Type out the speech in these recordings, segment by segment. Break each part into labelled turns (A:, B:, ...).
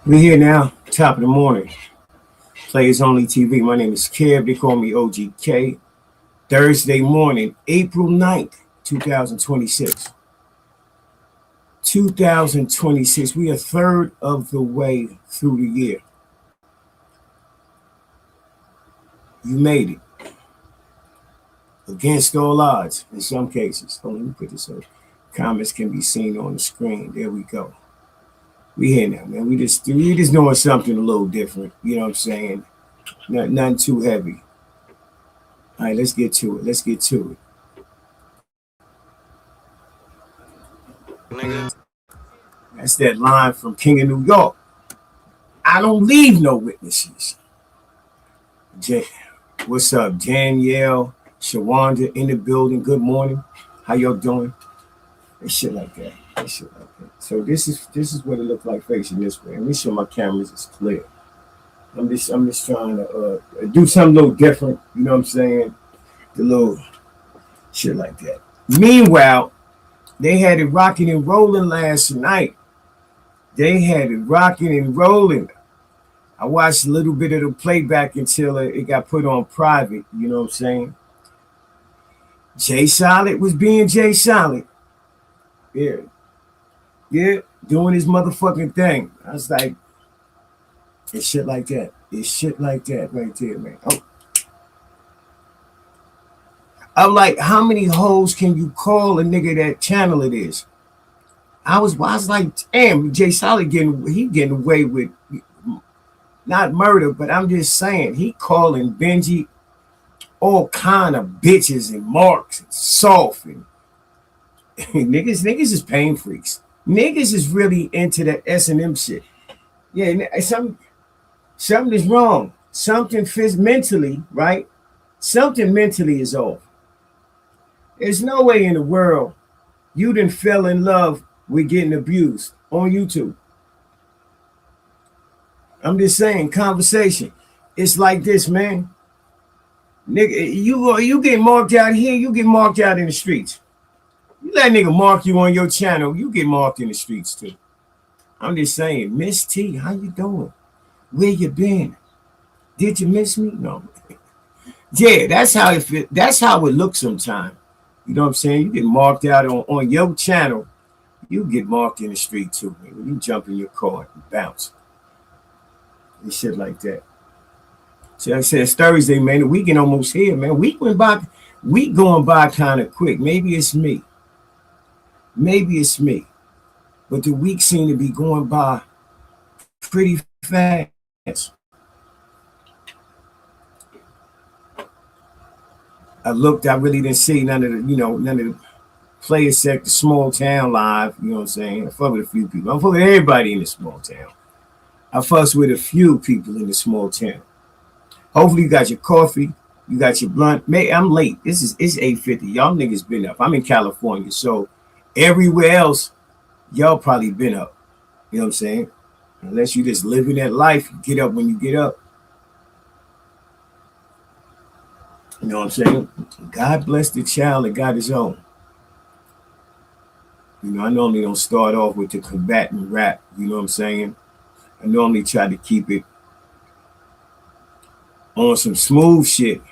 A: We're here now, top of the morning. Players Only TV. My name is Kev. They call me OGK. Thursday morning, April 9th, 2026. 2026. We are a third of the way through the year. You made it. Against all odds, in some cases. Hold on, let me put this up. Comments can be seen on the screen. There we go. We here now, man. We just doing something a little different. You know what I'm saying? Nothing too heavy. All right, let's get to it.
B: Nigga.
A: That's that line from King of New York. I don't leave no witnesses. What's up, Danielle, Shawanda in the building? Good morning. How y'all doing? And shit like that. So this is what it looked like facing this way. Let me sure my cameras is clear. I'm just trying to do something a little different. You know what I'm saying? The little shit like that. Meanwhile, they had it rocking and rolling last night. I watched a little bit of the playback until it got put on private. You know what I'm saying? Jay Solid was being Jay Solid. Yeah, doing his motherfucking thing. I was like, it's shit like that. It's shit like that right there, man. Oh. I'm like, how many hoes can you call a nigga that channel it is? I was like, damn, Jay Solid getting away with not murder, but I'm just saying, he calling Benji all kind of bitches and marks and soft and niggas is pain freaks. Niggas is really into that S&M shit. Yeah, something is wrong. Something fits mentally, right? Something mentally is off. There's no way in the world you done fell in love with getting abused on YouTube. I'm just saying, conversation. It's like this, man. Nigga, you get marked out here, you get marked out in the streets. You let nigga mark you on your channel, you get marked in the streets too. I'm just saying, Miss T, how you doing? Where you been? Did you miss me? No. Yeah, that's how it fit. That's how it looks sometimes. You know what I'm saying? You get marked out on your channel, you get marked in the street too, man. When you jump in your car and bounce. And shit like that. So I said it's Thursday, man. The weekend almost here, man. Week going by kind of quick. Maybe it's me. But the week seemed to be going by pretty fast. I looked, I really didn't see none of the players set the small town live, you know what I'm saying? I fuck with a few people. I fuck with everybody in the small town. I fuss with a few people in the small town. Hopefully you got your coffee, you got your blunt. Man, I'm late. It's 8:50. Y'all niggas been up. I'm in California, so everywhere else, y'all probably been up. You know what I'm saying? Unless you just living that life, you get up when you get up. You know what I'm saying? God bless the child that got his own. You know, I normally don't start off with the combatant rap. You know what I'm saying? I normally try to keep it on some smooth shit.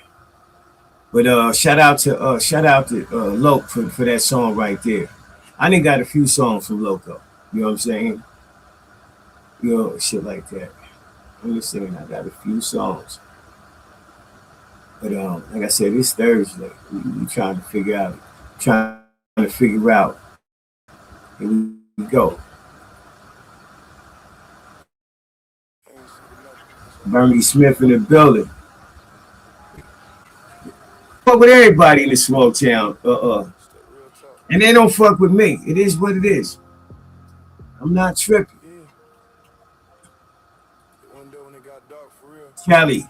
A: But shout out to Loke for that song right there. I done got a few songs from Loco. You know what I'm saying? You know, shit like that. I'm just saying I got a few songs. But like I said, it's Thursday. We trying to figure out. Here we go. Bernie Smith in the building. Fuck with everybody in this small town. And they don't fuck with me. It is what it is. I'm not tripping. Kelly,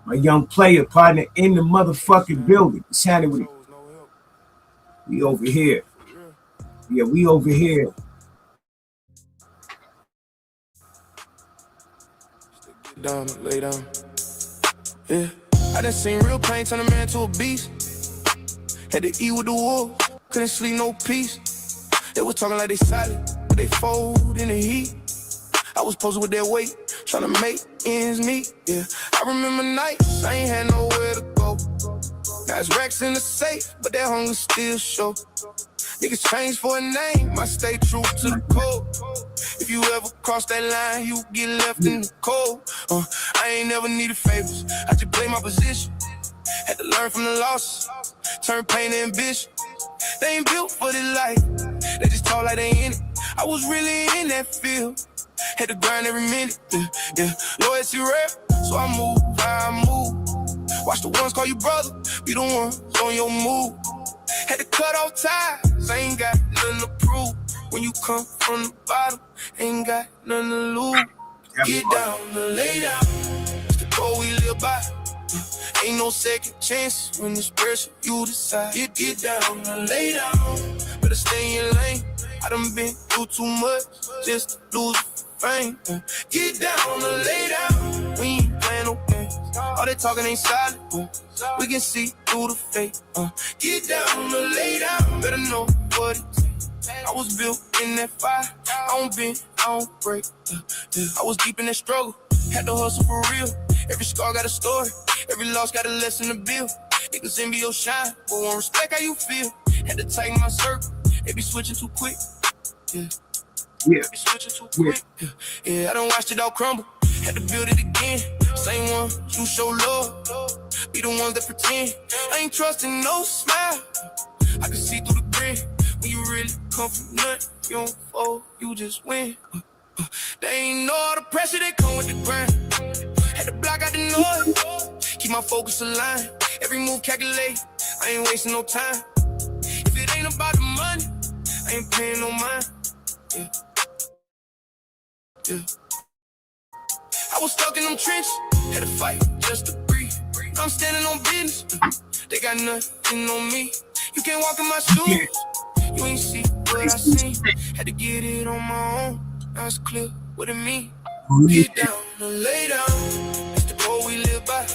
A: my young player partner in the motherfucking building. Chatting with him. We over here. Yeah, we over here.
B: Down, lay down. Yeah, I done seen real pain turn a man to a beast. Had to eat with the wolves, couldn't sleep no peace. They was talking like they silent, but they fold in the heat. I I was posted with that weight, trying to make ends meet, yeah. I remember nights, I ain't had nowhere to go. Now it's racks in the safe, but that hunger still show. Niggas change for a name, I stay true to the code. If you ever cross that line, you get left in the cold. I ain't never needed favors, I just play my position. Had to learn from the losses, turn pain to ambition. They ain't built for this life, they just talk like they in it. I was really in that field, had to grind every minute, yeah. Loyalty rare, so I move how I move. Watch the ones call you brother, be the ones on your move. Had to cut off ties, I ain't got nothing to prove. When you come from the bottom, ain't got nothing to lose. Get down and lay down, it's the code we live by. Ain't no second chance when it's pressure, you decide. Get down and lay down, better stay in your lane. I done been through too much, just to lose fame. Get down and lay down, we ain't playing no games. All that talking ain't solid, we can see through the fake. Get down and lay down, better know what it takes. I was built in that fire, I don't bend, I don't break. I was deep in that struggle, had to hustle for real. Every scar got a story, every loss got a lesson to build. Niggas envy your shine, but won't respect how you feel. Had to tighten my circle, they be switching too quick. Yeah, be switching too quick. Yeah, I done watched it all crumble, had to build it again. Same one, you show love, be the ones that pretend. I ain't trusting no smile, I can see through the grin. When you really come from nothing, you don't fold, you just win. They ain't know all the pressure that come with the grind. Had to block out the noise, keep my focus aligned. Every move calculate, I ain't wasting no time. If it ain't about the money, I ain't paying no mind. Yeah. I was stuck in them trenches, had to fight just to breathe. I'm standing on business, they got nothing on me. You can't walk in my shoes, you ain't see what I seen. Had to get it on my own, now it's clear what it mean. Get down and lay down, it's the code we live by.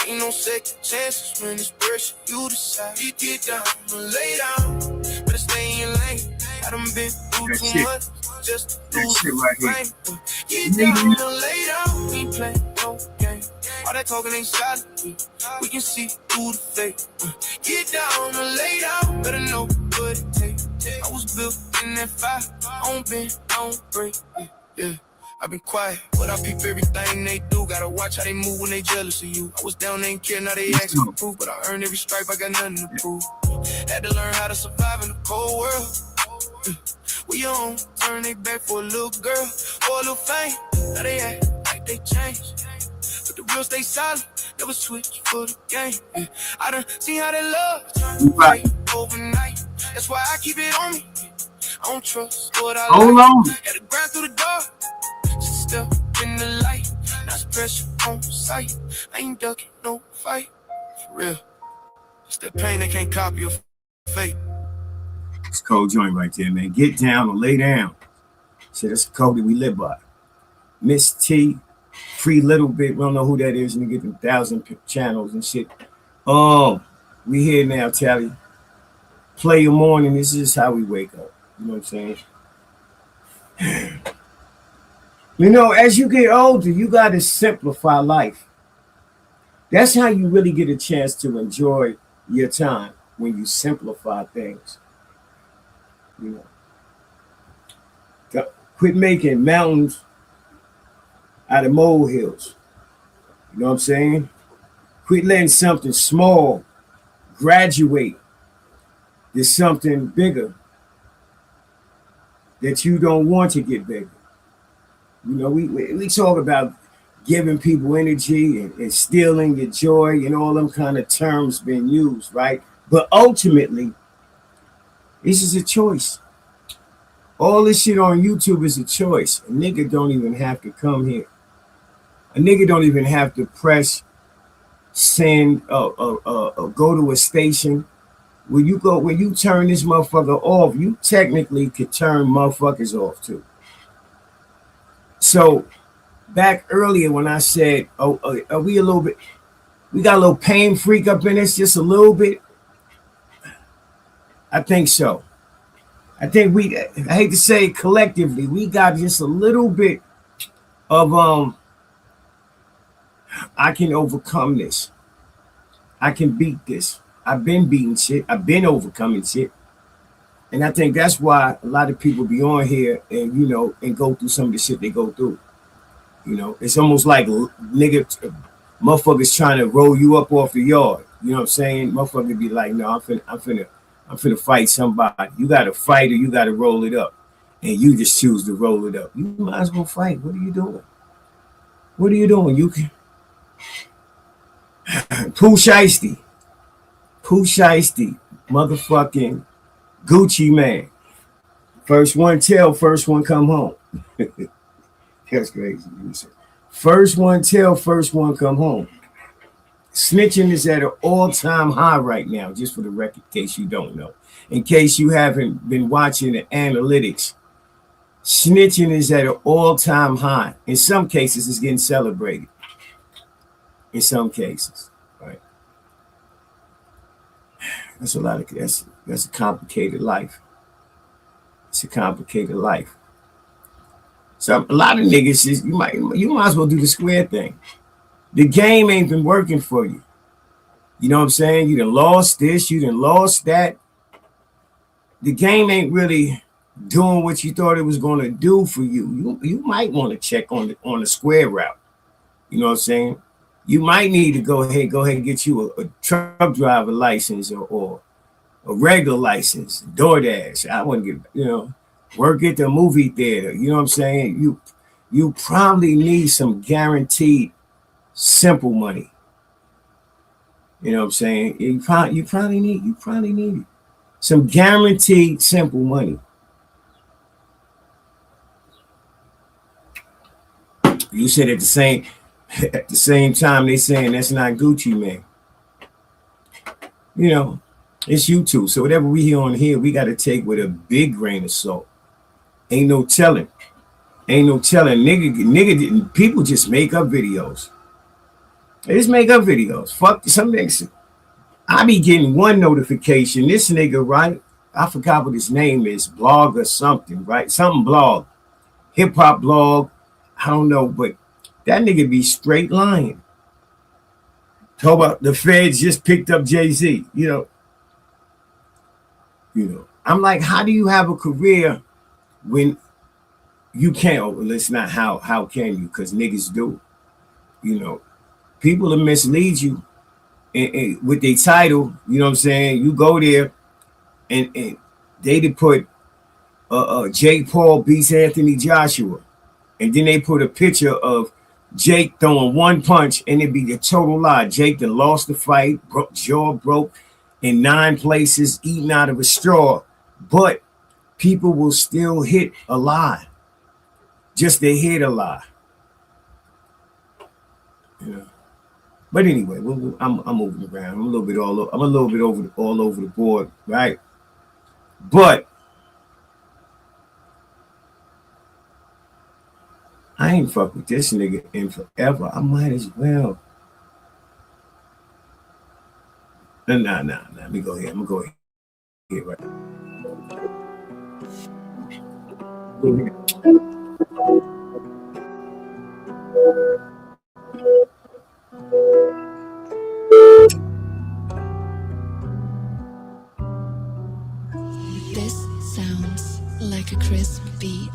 B: Ain't no second chances when it's pressure, you decide. Get down and lay down, better stay in your lane. I done been through too much, just to lose the flame. Get down and lay down, we ain't playing no game. All that talking ain't solid, we can see through the fake. Get down and lay down, better know what it takes. I was built in that fire, I don't bend, I don't break. Yeah. I've been quiet, but I peep everything they do. Gotta watch how they move when they jealous of you. I was down, they ain't care, now they asking for proof. But I earned every stripe, I got nothing to prove. Had to learn how to survive in the cold world. We on, turn they back for a little girl or a little fame. Now they act like they changed, but the real stay solid, never switch for the game. I done seen how they love turn to fight overnight. That's why I keep it on me. I don't trust what I like. Had to grind through the dark, just step in the light. Now it's pressure on sight. I ain't ducking no fight. For real, it's that pain they can't copy or fake.
A: It's a cold joint right there, man. Get down or lay down. So that's the code that we live by. Miss T, Free Little Bit. We don't know who that is, and you get them 1,000 channels and shit. We here now, Tally. Play your morning. This is how we wake up. You know what I'm saying? You know, as you get older, you got to simplify life. That's how you really get a chance to enjoy your time, when you simplify things. You know, quit making mountains out of molehills. You know what I'm saying? Quit letting something small graduate to something bigger that you don't want to get bigger. You know, we talk about giving people energy and stealing your joy and all them kind of terms being used, right? But ultimately, this is a choice. All this shit on YouTube is a choice. A nigga don't even have to come here. A nigga don't even have to press send go to a station. When you turn this motherfucker off, you technically could turn motherfuckers off too. So back earlier when I said, are we got a little pain freak up in us, just a little bit? I think so. I think I hate to say it, collectively, we got just a little bit of I can overcome this. I can beat this. I've been beating shit. I've been overcoming shit. And I think that's why a lot of people be on here and, you know, and go through some of the shit they go through. You know, it's almost like motherfuckers trying to roll you up off the yard. You know what I'm saying? Motherfucker be like, no, I'm finna fight somebody. You gotta fight or you gotta roll it up. And you just choose to roll it up. You might as well fight. What are you doing? What are you doing? You can Pooh Shiesty, motherfucking Gucci man. First one tell, first one come home. That's crazy. First one tell, first one come home. Snitching is at an all-time high right now, just for the record, in case you don't know. In case you haven't been watching the analytics, snitching is at an all-time high. In some cases, it's getting celebrated. In some cases, right? That's a lot of that's a complicated life. It's a complicated life. So a lot of niggas you might as well do the square thing. The game ain't been working for you. You know what I'm saying? You done lost this, you done lost that. The game ain't really doing what you thought it was going to do for you. You might want to check on the square route. You know what I'm saying? You might need to go ahead and get you a truck driver license or a regular license, DoorDash. I wouldn't get, you know, work at the movie theater. You know what I'm saying? You probably need some guaranteed simple money. You know what I'm saying? You probably need it. Some guaranteed simple money. You said at the same time they saying that's not Gucci man. You know, it's YouTube. So whatever we hear on here, we got to take with a big grain of salt. Ain't no telling. Nigga, people just make up videos. They just make up videos. Fuck some niggas. I be getting one notification. This nigga, right? I forgot what his name is, blog or something, right? Something blog. Hip hop blog. I don't know, but that nigga be straight lying. Talk about the feds just picked up Jay-Z, you know. I'm like, how do you have a career when you can't? Well, it's not how can you? Because niggas do. You know, people will mislead you and with their title. You know what I'm saying? You go there and they did put Jake Paul beats Anthony Joshua, and then they put a picture of Jake throwing one punch, and it'd be a total lie. Jake that lost the fight, jaw broke in 9 places, eating out of a straw, but people will still hit a lie. Just they hit a lie. You know. But anyway, I'm moving around. I'm a little bit all over the board, right? But I ain't fuck with this nigga in forever. I might as well. Nah. Let me go ahead. I'm gonna go ahead right. Go ahead.
C: This sounds like a crisp beat.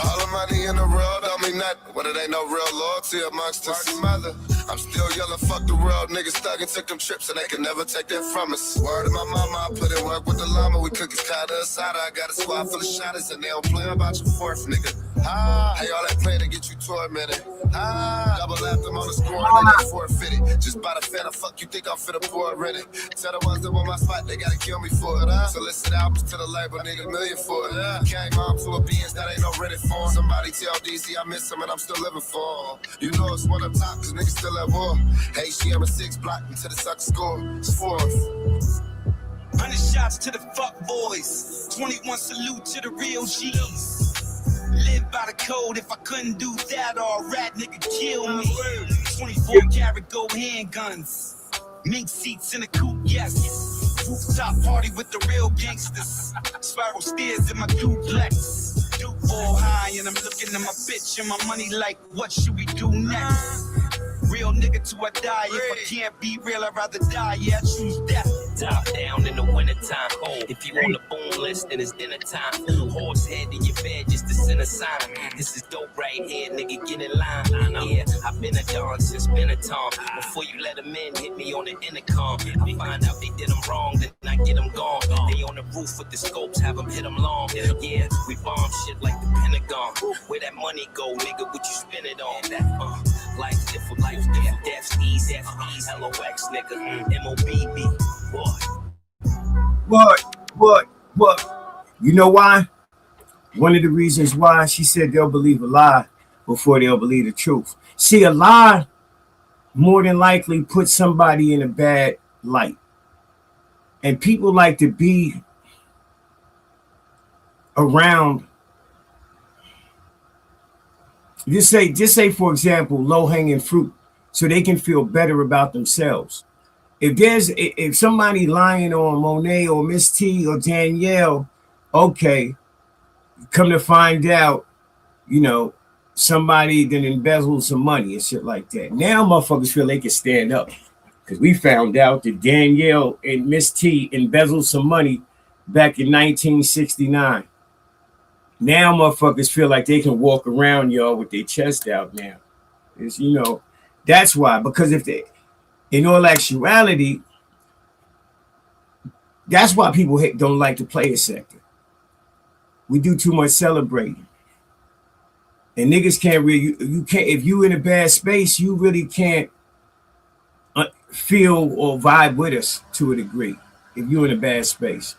B: All the money in the world don't mean nothing when it ain't no real loyalty amongst us. Party mother, I'm still yelling, fuck the world. Niggas stuck and took them trips and they can never take that from us. Word to my mama, I put in work with the llama. We cook his kind of asada. I got a squad full of shotters and they don't play about your fourth, nigga. Hey, all that play to get you tormented. Double lapped them on the score and they got forfeited. Just by the fan of fuck you think I'm finna pour Reddit. Tell the ones that want my spot, they gotta kill me for it. Solicit albums to the label, nigga, $1 million for it. Came home to a beans that ain't no Reddit for. Somebody tell DC I miss him and I'm still living for him. You know it's one up top cause niggas still at war. Hey, she on a 6 block until the sucker score. It's 4th.
D: 100 shots to the fuck boys. 21 salute to the real G's. Live by the code, if I couldn't do that, all rat nigga kill me. 24 karat gold handguns. Mink seats in a coupe, yes. Rooftop party with the real gangsters. Spiral stairs in my duplex. Duke all high and I'm looking at my bitch and my money like, what should we do next? Real nigga till I die. If I can't be real, I'd rather die. Yeah, I choose death.
E: Top down in the wintertime. If you on the boom list, then it's dinner time. Horse head in your bed just to send a sign. This is dope right here, nigga, get in line. Yeah, I've been a don since Benetton. Before you let them in, hit me on the intercom. I find out they did them wrong, then I get them gone. They on the roof with the scopes, have them hit them long. Yeah, we bomb shit like the Pentagon. Where that money go, nigga, what you spend it on? Life different, life different. Death's easy, LOX, nigga, MOBB.
A: What? You know why? One of the reasons why she said they'll believe a lie before they'll believe the truth. See, a lie more than likely puts somebody in a bad light. And people like to be around. Just say, for example, low-hanging fruit, so they can feel better about themselves. If somebody lying on Monet or Miss T or Danielle, okay, come to find out, somebody then embezzled some money and shit like that. Now motherfuckers feel they can stand up because we found out that Danielle and Miss T embezzled some money back in 1969. Now motherfuckers feel like they can walk around y'all with their chest out now. It's, that's why, because in all actuality, that's why people don't like the player sector. We do too much celebrating. And niggas can't really, you can't, if you in a bad space, you really can't feel or vibe with us to a degree. If you're in a bad space,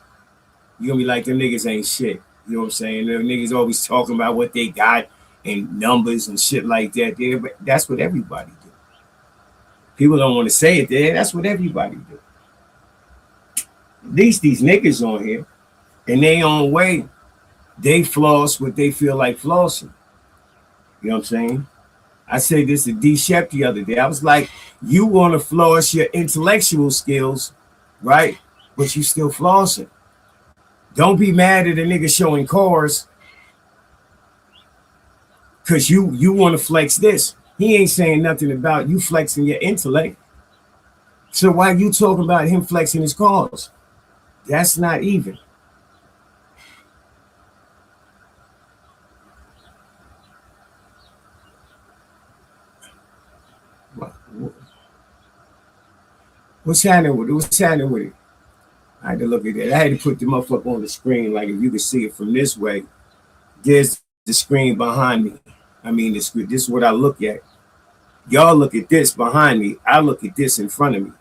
A: you're gonna be like, them niggas ain't shit. You know what I'm saying? The niggas always talking about what they got and numbers and shit like that. That's what everybody do. People don't want to say it there. That's what everybody do. At least these niggas on here, in their own way, they floss what they feel like flossing. You know what I'm saying? I said this to D. Shep the other day. I was like, you want to floss your intellectual skills, right? But you still flossing. Don't be mad at a nigga showing cars because you want to flex this. He ain't saying nothing about you flexing your intellect. So why you talking about him flexing his cars? That's not even. What's happening with it? What's happening with it? I had to look at it. I had to put the motherfucker on the screen. Like if you could see it from this way, there's the screen behind me. I mean, this is what I look at. Y'all look at this behind me. I look at this in front of me. You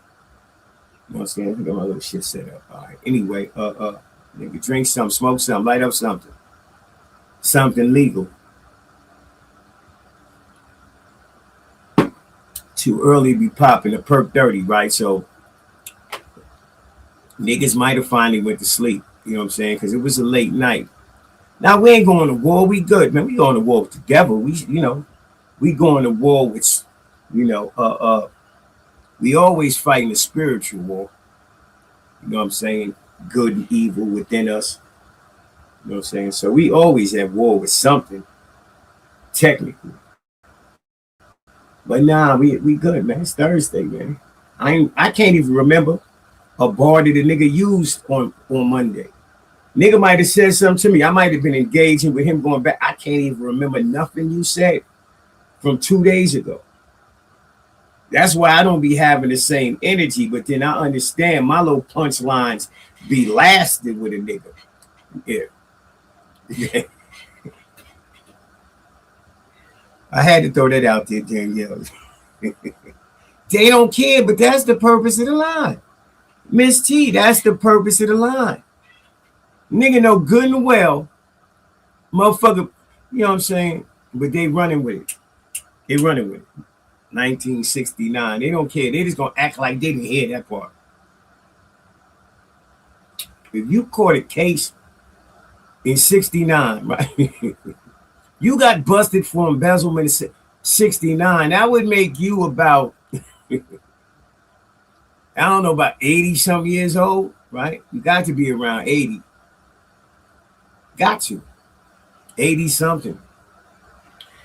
A: know what I'm saying? I got my little shit set up. All right. Anyway, nigga, drink something, smoke something, light up something. Something legal. Too early to be popping a perk 30, right? So niggas might have finally went to sleep. You know what I'm saying? Because it was a late night. Now we ain't going to war. We good, man. We going to war with the devil. We going to war with, we always fighting a spiritual war. You know what I'm saying? Good and evil within us. You know what I'm saying? So we always have war with something, technically. But nah, we good, man. It's Thursday, man. I can't even remember a bar that a nigga used on Monday. Nigga might have said something to me. I might have been engaging with him going back. I can't even remember nothing you said from 2 days ago. That's why I don't be having the same energy, but then I understand my little punchlines be lasted with a nigga. Yeah. I had to throw that out there, Danielle. They don't care, but that's the purpose of the line. Miss T, that's the purpose of the line. Nigga know good and well, motherfucker, you know what I'm saying? But they running with it. They running with it. 1969. They don't care. They just gonna act like they didn't hear that part. If you caught a case in 69, right? You got busted for embezzlement in 69. That would make you about, I don't know, about 80 some years old, right? You got to be around 80. Got to. 80 something.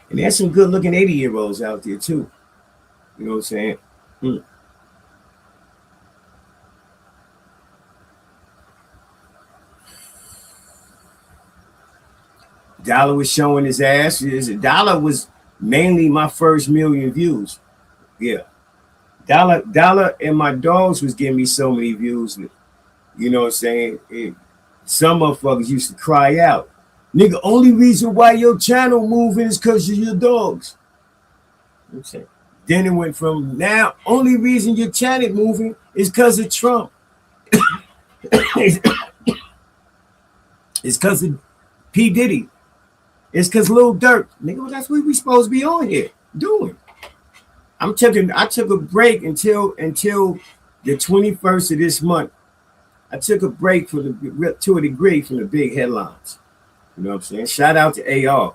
A: And there's some good looking 80-year-olds out there too. You know what I'm saying? Dollar was showing his ass. Dollar was mainly my first million views. Yeah. Dollar and my dogs was giving me so many views. You know what I'm saying? Some motherfuckers used to cry out, nigga, only reason why your channel moving is because of your dogs. You know what I'm saying? Then it went from now, only reason your channel moving is because of Trump. It's because of P. Diddy. It's because Lil Durk. Nigga, that's what we supposed to be on here doing. I took a break until the 21st of this month. I took a break to a degree from the big headlines. You know what I'm saying? Shout out to AR.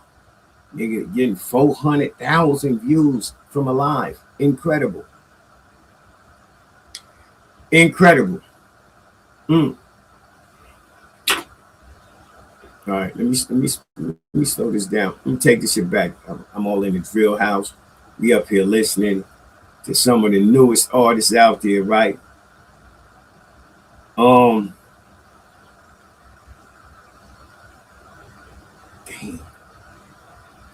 A: Nigga getting 400,000 views from a live. Incredible. Incredible. All right, let me slow this down. Let me take this shit back. I'm all in the drill house. We up here listening to some of the newest artists out there, right? Damn.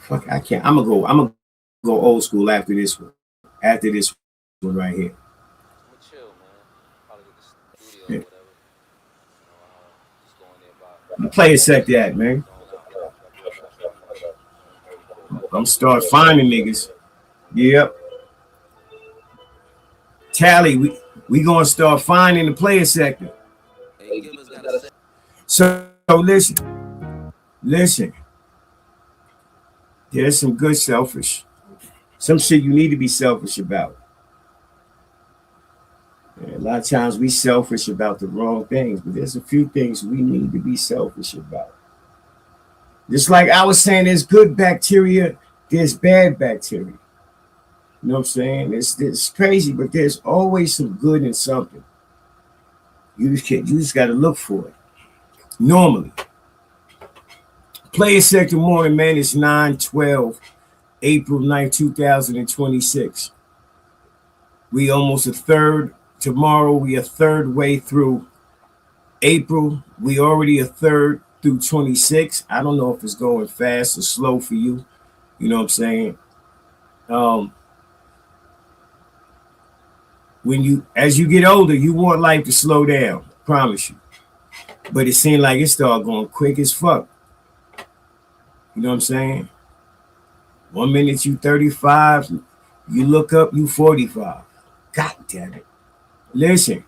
A: Fuck, I can't. I'm gonna go old school after this one. After this one right here.
F: Chill, man. Probably get the studio or whatever. Just going there about.
A: Play a sec that, man. I'm start finding niggas. Yep. Tally, we gonna start finding the player sector. So listen. There's some good selfish. Some shit you need to be selfish about. And a lot of times we selfish about the wrong things, but there's a few things we need to be selfish about. Just like I was saying, there's good bacteria, there's bad bacteria. You know what I'm saying? It's crazy, but there's always some good in something. You just got to look for it. Normally. Player sector morning, man, it's 9/12, April 9th, 2026. We almost a third. Tomorrow, we a third way through April. We already a third through 26. I don't know if it's going fast or slow for you. You know what I'm saying? As you get older, you want life to slow down. I promise you. But it seemed like it started going quick as fuck. You know what I'm saying? 1 minute you 35, you look up, you 45. God damn it. Listen.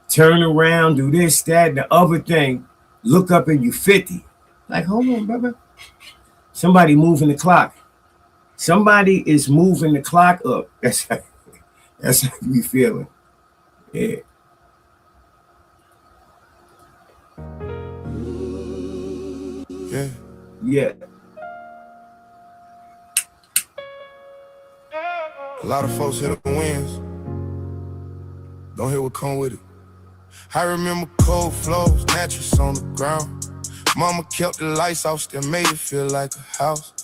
A: Turn around, do this, that, and the other thing. Look up and you 50. Like, hold on, brother. Somebody moving the clock. Somebody is moving the clock up. That's how you feeling. Yeah.
B: Yeah.
A: Yeah.
B: A lot of folks hit the wins. Don't hit what come with it. I remember cold flows, mattress on the ground. Mama kept the lights off, still made it feel like a house.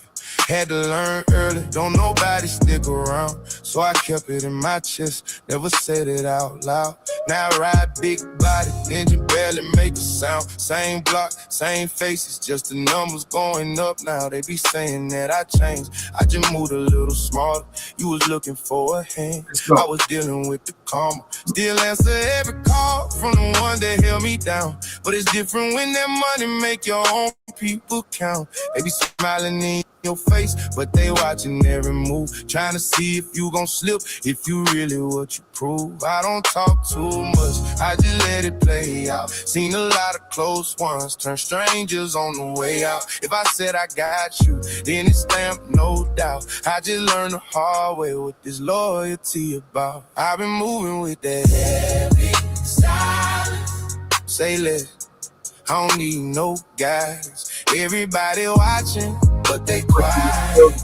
B: Had to learn early, don't nobody stick around. So I kept it in my chest, never said it out loud. Now I ride big body, engine barely make a sound. Same block, same faces, just the numbers going up now. They be saying that I changed, I just moved a little smarter. You was looking for a hand, I was dealing with the karma. Still answer every call from the one that held me down. But it's different when that money make your own people count. They be smiling in your face, but they watching every move, trying to see if you gon' slip, if you really what you prove. I don't talk too much, I just let it play out. Seen a lot of close ones turn strangers on the way out. If I said I got you, then it's stamped, no doubt. I just learned the hard way what this loyalty about. I've been moving with that heavy silence. Say less, I don't need no guidance. Everybody watching, but they quiet.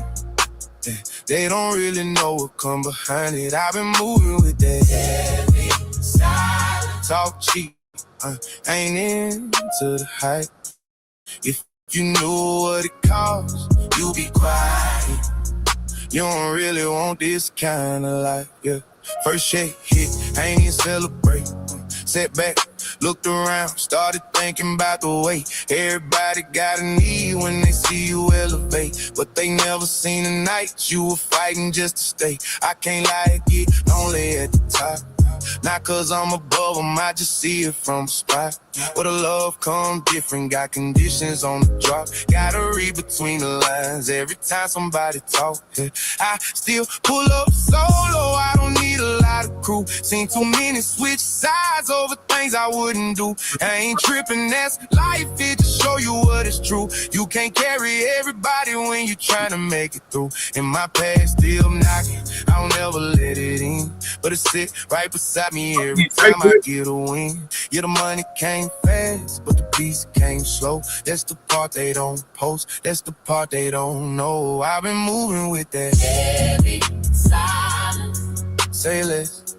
B: They don't really know what come behind it. I've been moving with that heavy silence. Talk cheap, ain't into the hype. If You knew what it cost, you be quiet. You don't really want this kind of life, yeah. First shake hit, I ain't even celebrate. Sat back, looked around, started thinking about the way everybody got a need when they see you elevate. But they never seen the nights you were fighting just to stay. I can't lie, I get lonely at the top. Not cause I'm above them, I just see it from a spot. Where the love come different, got conditions on the drop. Gotta read between the lines every time somebody talk. Yeah. I still pull up solo, I don't need a lot of crew. Seen too many switch sides over things I wouldn't do. I ain't tripping, that's life, it to show you what is true. You can't carry everybody when you trying to make it through. And my past still knocking, I don't ever let it in. But it sit right beside me every time I get a win. Yeah, the money came fast, but the peace came slow. That's the part they don't post, that's the part they don't know. I've been moving with that heavy silence. Say less,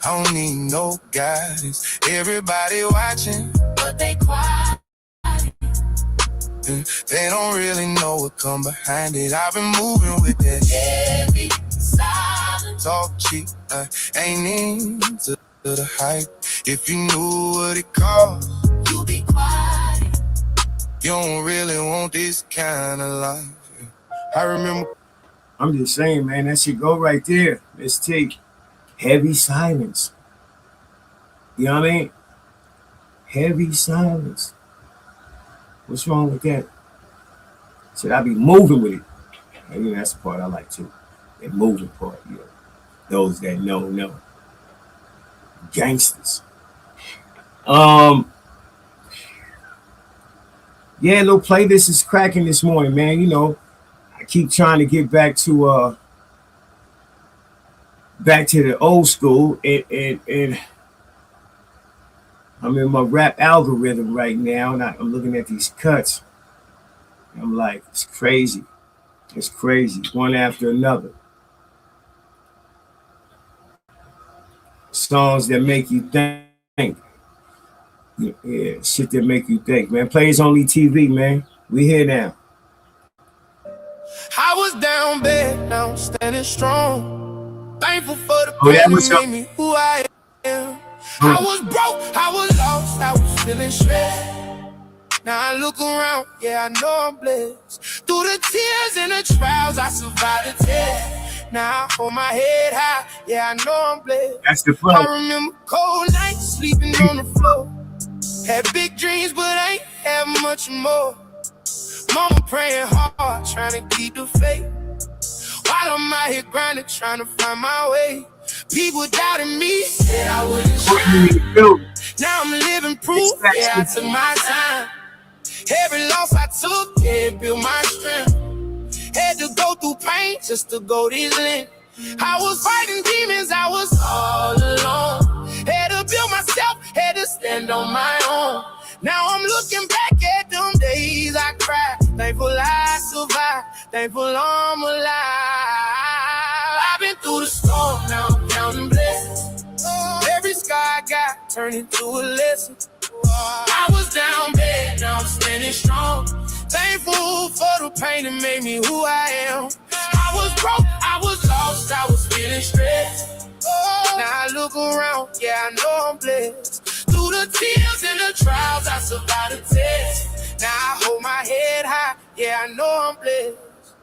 B: I don't need no guidance. Everybody watching, but they quiet. They don't really know what come behind it. I've been moving with that heavy silence. Talk cheap, I ain't into the hype. If you knew what it cost, you be quiet. You don't really want this kind of life. I remember.
A: I'm just saying, man, that should go right there. Let's take heavy silence. You know what I mean? Heavy silence. What's wrong with that? Should I be moving with it? I mean, that's the part I like too. The moving part, you know. Those that know. Gangsters. Yeah, little playlist is cracking this morning, man. You know, I keep trying to get back to the old school, and I'm in my rap algorithm right now, and I'm looking at these cuts. I'm like, it's crazy. It's crazy, one after another. Songs that make you think. Yeah, shit that make you think, man. Plays Only TV, man. We here now.
B: I was down bad, now I'm standing strong. Thankful for the
A: Oh, that
B: pain
A: was
B: that made me who I am. I was broke, I was lost, I was feeling stressed. Now I look around, yeah, I know I'm blessed. Through the tears and the trials, I survived the test. Now I hold my head high, yeah, I know I'm blessed.
A: That's the flow.
B: I remember cold nights, sleeping on the floor. Had big dreams, but I ain't have much more. Mama praying hard, trying to keep the faith. While I'm out here grinding, trying to find my way. People doubting me, said I wouldn't shine. Now I'm living proof, yeah, I took my time. Every loss I took, yeah, it built my strength. Had to go through pain just to go this length. I was fighting demons, I was all alone. Had to build myself, had to stand on my own. Now I'm looking back at them days I cried. Thankful I survived, thankful I'm alive. I've been through the storm, now I'm counting blessings. Every scar I got turned into a lesson. I was down bad, now I'm standing strong. Thankful for the pain that made me who I am. I was broke, I was lost, I was feeling stressed. Now I look around, yeah, I know I'm blessed. Through the tears and the trials, I survived the test. Now I hold my head high, yeah, I know I'm blessed.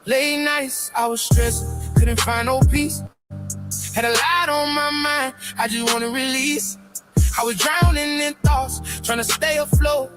B: Late nights, I was stressed, couldn't find no peace. Had a lot on my mind, I just wanna release. I was drowning in thoughts, trying to stay afloat.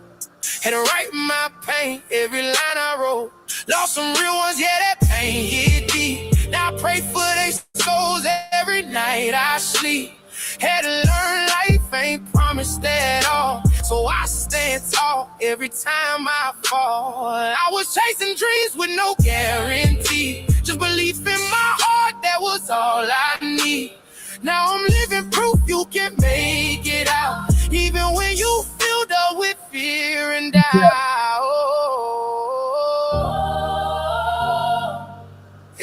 B: Had to write my pain, every line I wrote. Lost some real ones, yeah, that pain hit deep. Now I pray for their souls every night I sleep. Had to learn life ain't promised at all. So I stand tall every time I fall. I was chasing dreams with no guarantee. Just belief in my heart, that was all I need. Now I'm living proof you can make it out, even when you filled up with fear and doubt.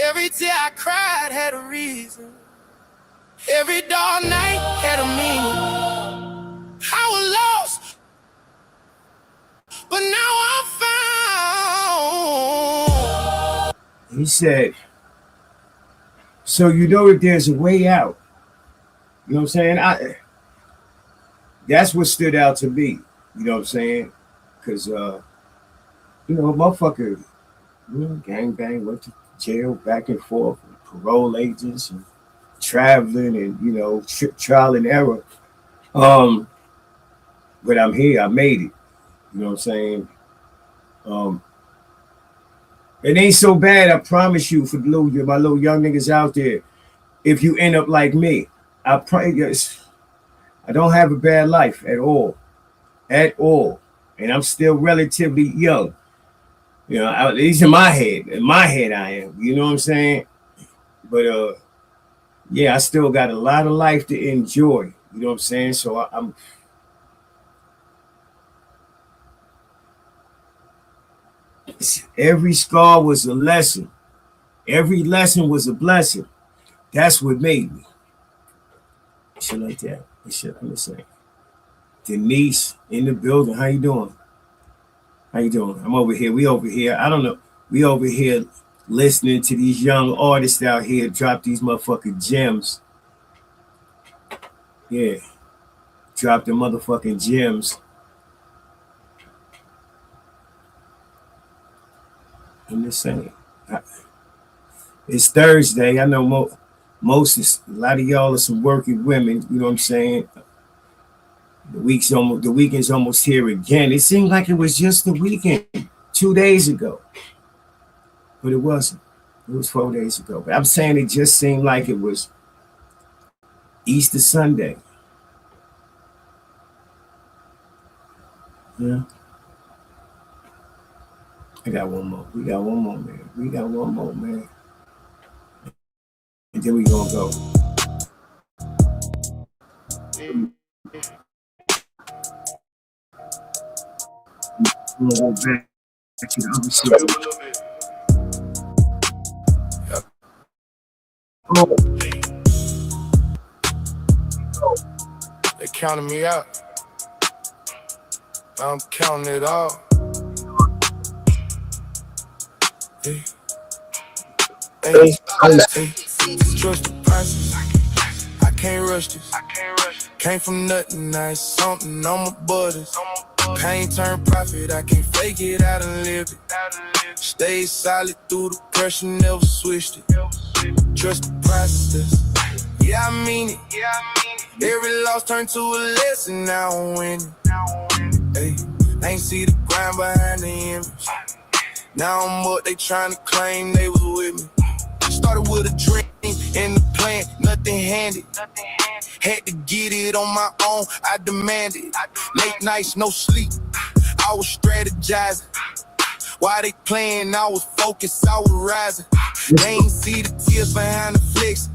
B: Every tear I cried had a reason. Every dark night had a meaning. I was lost, but now I'm found.
A: He said, so you know that there's a way out. You know what I'm saying? That's what stood out to me. You know what I'm saying? Because, motherfucker, gang bang, went to jail back and forth, with parole agents and traveling and, trial and error. But I'm here, I made it. You know what I'm saying? It ain't so bad, I promise you, for my little young niggas out there. If you end up like me, I don't have a bad life at all. At all. And I'm still relatively young. At least in my head. In my head I am. You know what I'm saying? But I still got a lot of life to enjoy. You know what I'm saying? So I'm every scar was a lesson. Every lesson was a blessing. That's what made me. Shit like that. Shit, I'm just saying. Denise in the building. How you doing? How you doing? I'm over here. We over here. I don't know. We over here listening to these young artists out here drop these motherfucking gems. Yeah. Drop the motherfucking gems. I'm just saying. It's Thursday. I know a lot of y'all are some working women. You know what I'm saying? The weekend's almost here again. It seemed like it was just the weekend 2 days ago, but it wasn't. It was 4 days ago. But I'm saying it just seemed like it was Easter Sunday. Yeah. I got one more. We got one more, man. And then we gonna go. We'll go back to the other side.
B: They counting me out. I'm counting it all. Hey. Trust the process. I can't rush this. Came from nothing, now it's something on my butters. Pain turn profit, I can't fake it, I done lived it. Stay solid through the pressure, never switched it. Trust the process. Yeah, I mean it. Every loss turned to a lesson, now I'm winning. Hey, I ain't see the grind behind the image. Now I'm what they trying to claim they was with me. Started with a dream and the plan, nothing handed. Had to get it on my own, I demanded. Late nights, no sleep, I was strategizing. While they playing, I was focused, I was rising. They ain't see the tears behind the flicks.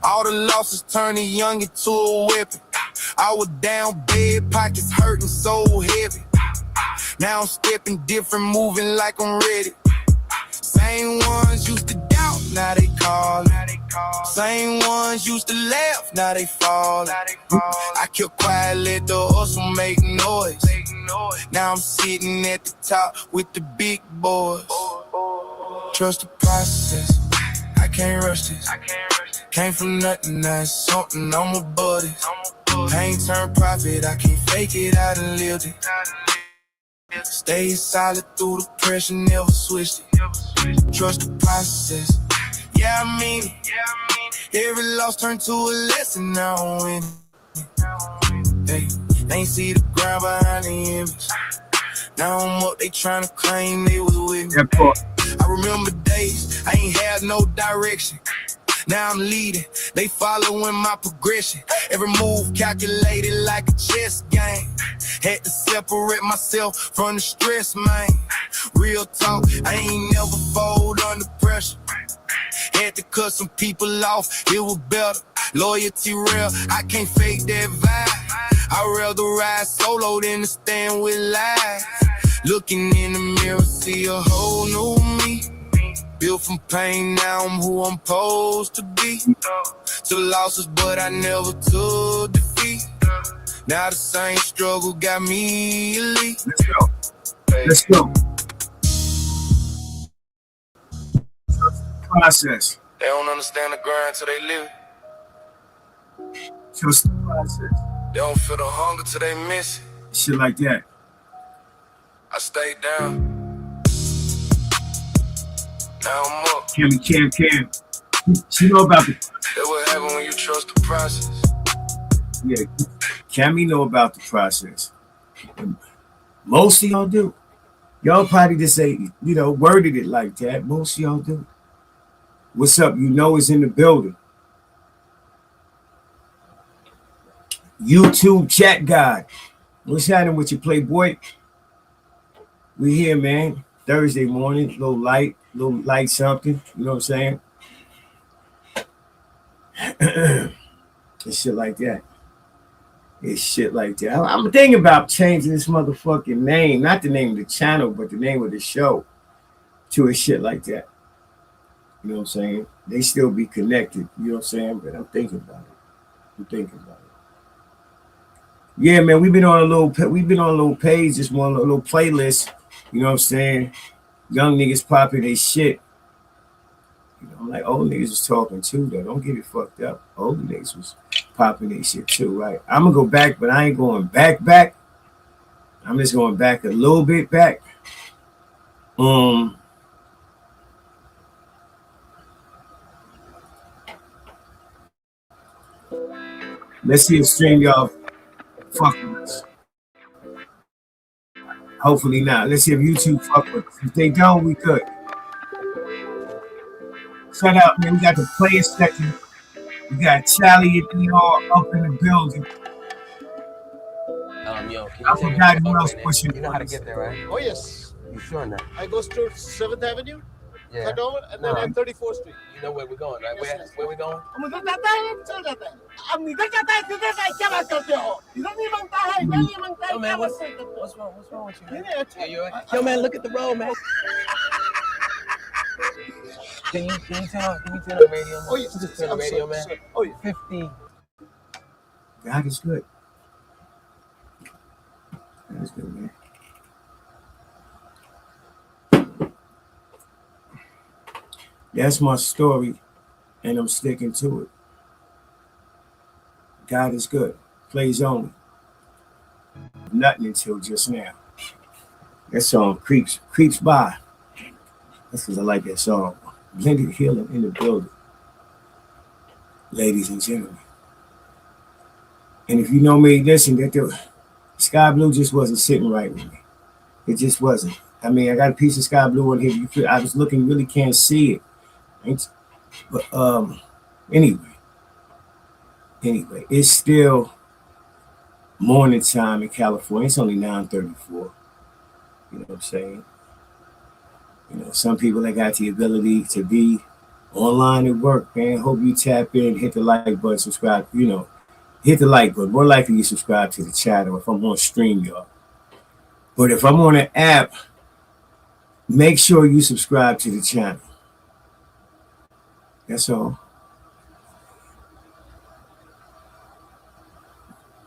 B: All the losses turned the young into a weapon. I was down bad, pockets hurting so heavy. Now I'm stepping different, moving like I'm ready. Same ones used to doubt, now they call. Same ones used to laugh, now they fall. I kept quiet, let the hustle make noise. Now I'm sitting at the top with the big boys. Trust the process, I can't rush this. Came from nothing, now it's something on my buddies. Pain turn profit, I can't fake it, I done lived it. Stay solid through the pressure, never switched it. Trust the process. Yeah, I mean it. Every loss turned to a lesson, now I'm winning. Hey, they ain't see the grind behind the image. Now I'm what they trying to claim they was with me. I remember days I ain't had no direction. Now I'm leading, they following my progression. Every move calculated like a chess game. Had to separate myself from the stress, man. Real talk, I ain't never fold under pressure. Had to cut some people off, it was better. Loyalty real, I can't fake that vibe. I'd rather ride solo than to stand with lies. Looking in the mirror, see a whole new me. Built from pain, now I'm who I'm supposed to be. Took losses, but I never took defeat. Now the same struggle got me elite.
A: Let's go. process.
B: They don't understand the grind till they live it.
A: Trust the process.
B: They don't feel the hunger till they miss it.
A: Shit like that.
B: I stayed down. Now I'm up.
A: Cam. She know about the
B: That's what happens when you trust the process.
A: yeah. Cammy know about the process. And most of y'all do. Y'all probably just say, worded it like that. Most of y'all do. What's up? You know it's in the building. YouTube chat guy. What's happening with you, Playboy? We here, man. Thursday morning, little light something. You know what I'm saying? It's shit like that. It's shit like that. I'm thinking about changing this motherfucking name, not the name of the channel, but the name of the show to a shit like that. You know what I'm saying? They still be connected. You know what I'm saying? But I'm thinking about it. Yeah, man, we've been on a little page, just one little playlist. You know what I'm saying? Young niggas popping their shit. I'm like, old niggas was talking too, though. Don't get it fucked up. Old niggas was popping their shit too, right? I'm gonna go back, but I ain't going back. I'm just going back a little bit back. Let's see if StreamYard fuck with us. Hopefully not. Let's see if YouTube fuck with us. If they don't, we good. Shut up, man. We got the player section. We got Charlie and ER up in the building.
F: Yo,
A: I forgot who else pushing.
F: You know how to get there, right?
G: Oh, yes.
F: You sure now?
G: I go to 7th Avenue,
F: Yeah.
G: cut over, and then I'm 34th Street.
F: You know where we're going, right?
G: Yes,
F: Where we going?
G: हम इधर जाता है, चल जाता है. अब निकल जाता है, किधर का क्या बात करते हो? इधर नहीं मांगता है, इधर नहीं मांगता है,
F: Yo,
G: क्या
F: man,
G: बात
F: what's
G: करते हो?
F: wrong with you?
G: नहीं,
F: Man?
G: नहीं, अच्छा.
F: Yeah, you alright? Yo, man, look at the road, man. Can you turn on the radio? Man?
G: Oh, yes.
F: Just turn the
G: I'm
F: radio,
G: sorry,
F: man.
G: sorry. Oh, yeah.
F: 50.
A: God is good. God is good, man. That's my story, and I'm sticking to it. God is good. Plays only. Nothing until just now. That song creeps by. That's because I like that song. Blended Healing in the building. Ladies and gentlemen. And if you know me, listen, that the sky blue just wasn't sitting right with me. It just wasn't. I mean, I got a piece of sky blue in here. I was looking, really can't see it. But anyway, it's still morning time in California. It's only 9:34. You know what I'm saying? Some people that got the ability to be online at work, man. Hope you tap in, hit the like button, subscribe. Hit the like button. More likely you subscribe to the channel if I'm on StreamYard. But if I'm on an app, make sure you subscribe to the channel. That's all.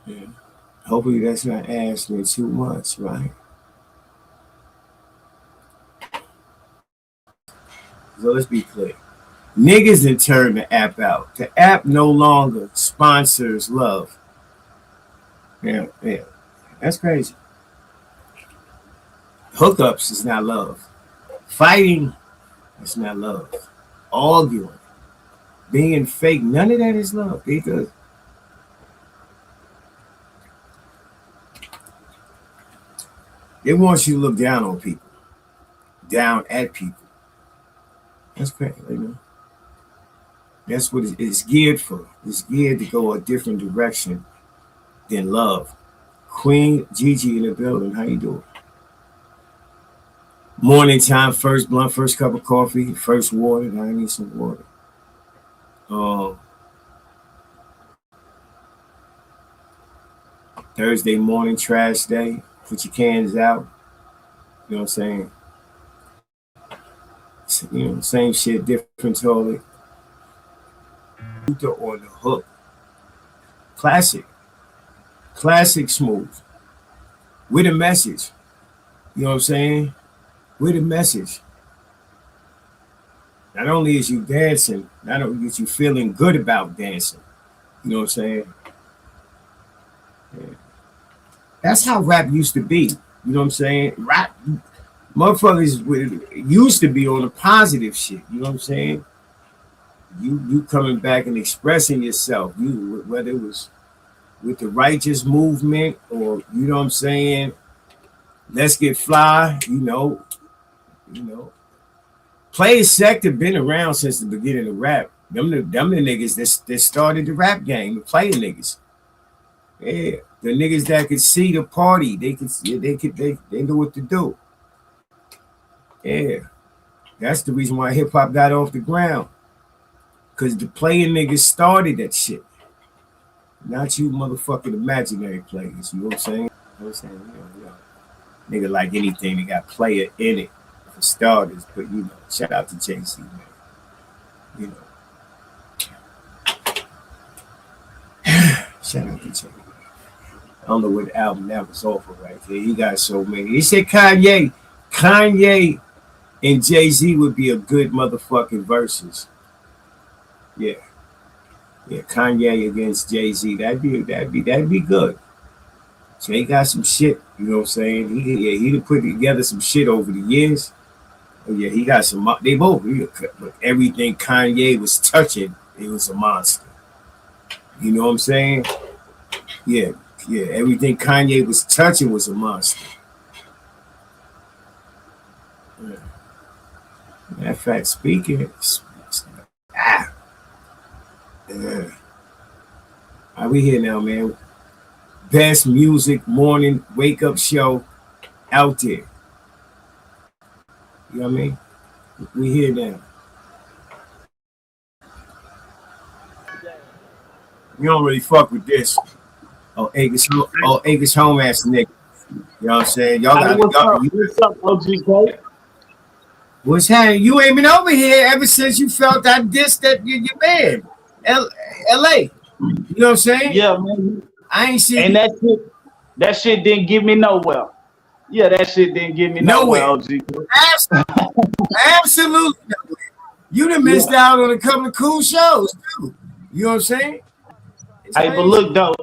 A: Yeah. Hopefully that's not asking too much, right? So let's be clear. Niggas done turned the app out. The app no longer sponsors love. Yeah. That's crazy. Hookups is not love. Fighting is not love. Arguing. Being fake, none of that is love. Because they want you to look down on people. Down at people. That's crazy, That's what it's geared for. It's geared to go a different direction than love. Queen Gigi in the building. How you doing? Morning time, first blunt, first cup of coffee, first water. I need some water. Thursday morning, trash day. Put your cans out. You know what I'm saying? Same shit, different toilet. On the hook. Classic smooth. With a message. You know what I'm saying? With a message. Not only is you dancing, not only is you feeling good about dancing. You know what I'm saying? Yeah. That's how rap used to be. You know what I'm saying? Rap, motherfuckers used to be on the positive shit. You know what I'm saying? You coming back and expressing yourself. You, whether it was with the righteous movement or, you know what I'm saying, let's get fly, you know. Play Sector been around since the beginning of rap. Them the niggas that started the rap game, the playing niggas. Yeah, the niggas that could see the party, they know what to do. Yeah, that's the reason why hip hop got off the ground, cause the playing niggas started that shit. Not you motherfucking imaginary players. You know what I'm saying? You know what I'm saying? Nigga like anything that got player in it for starters. But you know, shout out to Jay-Z, man. You know. Shout out to Jay. I don't know what album that was off of right there. He got so many. He said Kanye and Jay-Z would be a good motherfucking verses. Yeah. Yeah, Kanye against Jay-Z. That'd be good. Jay got some shit, you know what I'm saying? He done put together some shit over the years. Oh yeah, he got some. They both. But everything Kanye was touching, it was a monster. You know what I'm saying? Yeah. Everything Kanye was touching was a monster. Yeah. Matter of fact, speaking. Yeah. Are we here now, man? Best music morning wake up show out there. You know what I mean? We here now. You don't really fuck with this. Oh, Acres home ass nigga. You know what I'm saying? Y'all got
H: what's up, OGK?
A: What's happening? You ain't been over here ever since you felt I dissed that your man. LA. You know what I'm saying?
H: Yeah, man.
A: I ain't seen.
H: And that shit didn't get me nowhere. Yeah, that shit didn't get me nowhere, OGK.
A: Absolutely nowhere. You done missed out on a couple of cool shows too. You know what I'm saying?
H: Hey, but look though,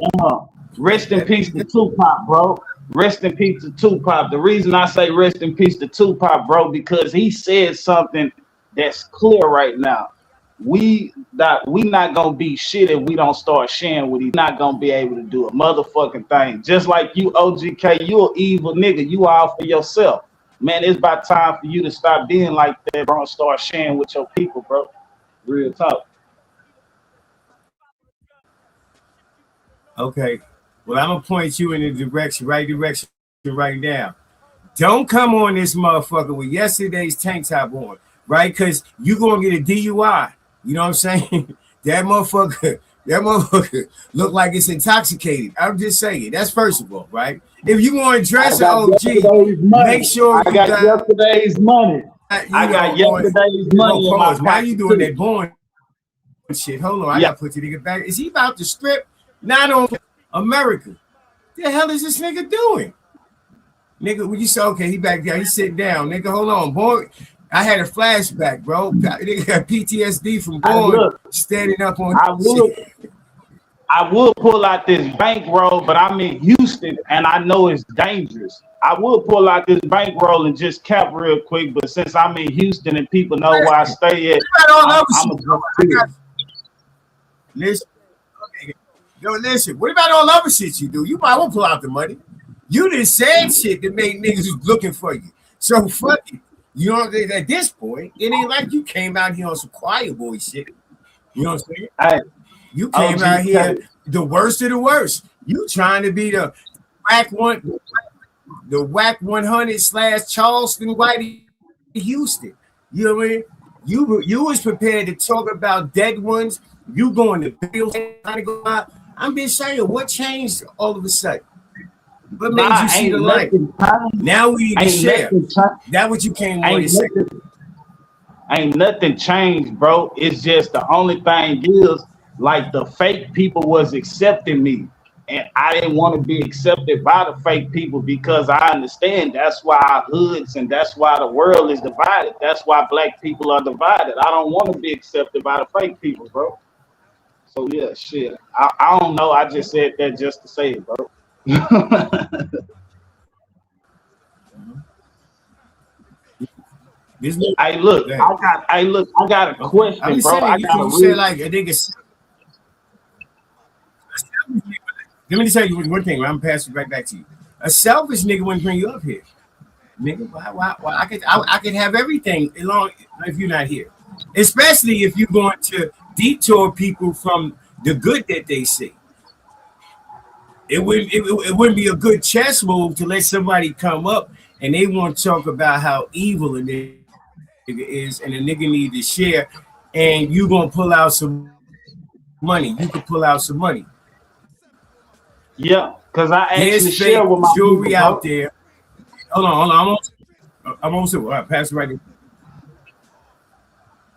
H: rest in peace to Tupac, bro. Rest in peace to Tupac. The reason I say rest in peace to Tupac, bro, because he said something that's clear right now. We not gonna be shit if we don't start sharing with each. Not gonna be able to do a motherfucking thing. Just like you, OGK, you an evil nigga. You all for yourself. Man, it's about time for you to stop being like that, bro, and start sharing with your people, bro. Real talk.
A: Okay. Well, I'm gonna point you in the right direction right now. Don't come on this motherfucker with yesterday's tank top on, right? Because you gonna get a DUI. You know what I'm saying? That motherfucker look like it's intoxicated. I'm just saying. That's first of all, right? If you want to dress an OG, make sure
H: I got yesterday's money. I got yesterday's money.
A: Why you doing that born shit? Hold on, I gotta put the nigga back. Is he about to strip? Not on America. The hell is this nigga doing? Nigga, when you say, okay, he back down, he sitting down. Nigga, hold on, boy. I had a flashback, bro. Nigga got PTSD from going standing up on
H: I will pull out this bankroll, but I'm in Houston and I know it's dangerous. I will pull out this bankroll and just cap real quick, but since I'm in Houston and people know where I stay at,
A: listen. Yo, listen, what about all other shit you do? You might want to pull out the money. You done said shit that made niggas who's looking for you. So fuck it. You know, at this point, it ain't like you came out here on some quiet boy shit. You know what I'm saying? You came out here the worst of the worst. You trying to be the whack 100 / Charleston Whitey Houston. You know what I mean? You was prepared to talk about dead ones. You going to bills trying to go out. I'm just saying, what changed all of a sudden? What made you see the light? Now we need to share. That what you came on to say.
H: Ain't nothing changed, bro. It's just the only thing is, like, the fake people was accepting me. And I didn't want to be accepted by the fake people because I understand that's why our hoods and that's why the world is divided. That's why black people are divided. I don't want to be accepted by the fake people, bro. So yeah, shit. I don't know. I just said that just to say it, bro. Hey, look, I got a question,
A: I'm
H: bro.
A: saying,
H: I
A: you
H: got
A: say like a nigga. Let me just tell you one thing. I'm passing right back to you. A selfish nigga wouldn't bring you up here, nigga. Why? I could have everything as long if you're not here, especially if you're going to detour people from the good that they see. It wouldn't be a good chess move to let somebody come up and they want to talk about how evil a nigga is and a nigga need to share, and you gonna pull out some money. You could pull out some money.
H: Yeah, because I actually
A: There's
H: share
A: fake
H: with my
A: jewelry
H: people,
A: out
H: bro.
A: there. Hold on. I'm almost all right, pass it right there.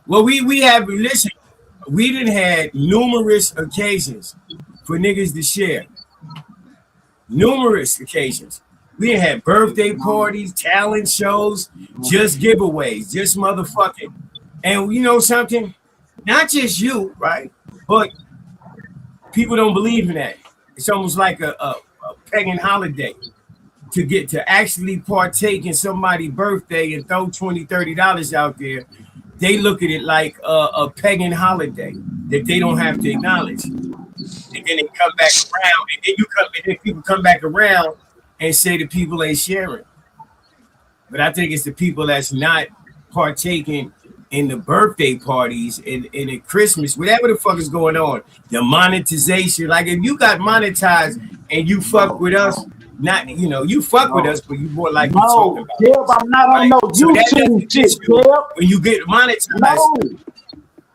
A: Well, we have listen. We done had numerous occasions for niggas to share. Numerous occasions. We had birthday parties, talent shows, just giveaways, just motherfucking. And you know something? Not just you, right? But people don't believe in that. It's almost like a pagan holiday to actually partake in somebody's birthday and throw $20, $30 out there. They look at it like a pagan holiday that they don't have to acknowledge. And then they come back around, and then people come back around and say the people ain't sharing. But I think it's the people that's not partaking in the birthday parties and at Christmas, whatever the fuck is going on, the monetization. Like if you got monetized and you fuck with us, not you fuck with us, but you more like you talking about.
H: Deb, I'm not on no YouTube shit, Deb.
A: When you get monetized.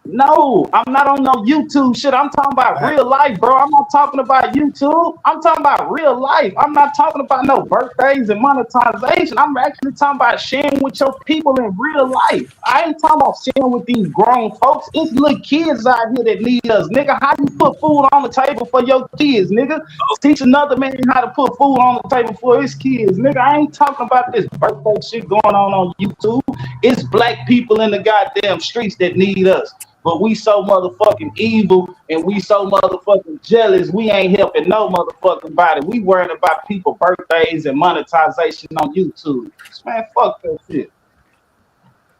H: No, I'm not on no YouTube shit. I'm talking about real life, bro. I'm not talking about YouTube. I'm talking about real life. I'm not talking about no birthdays and monetization. I'm actually talking about sharing with your people in real life. I ain't talking about sharing with these grown folks. It's little kids out here that need us, nigga. How you put food on the table for your kids, nigga? Teach another man how to put food on the table for his kids, nigga. I ain't talking about this birthday shit going on YouTube. It's black people in the goddamn streets that need us. But we so motherfucking evil and we so motherfucking jealous, we ain't helping no motherfucking body. We worrying about people's birthdays and monetization on YouTube. Man, fuck that shit.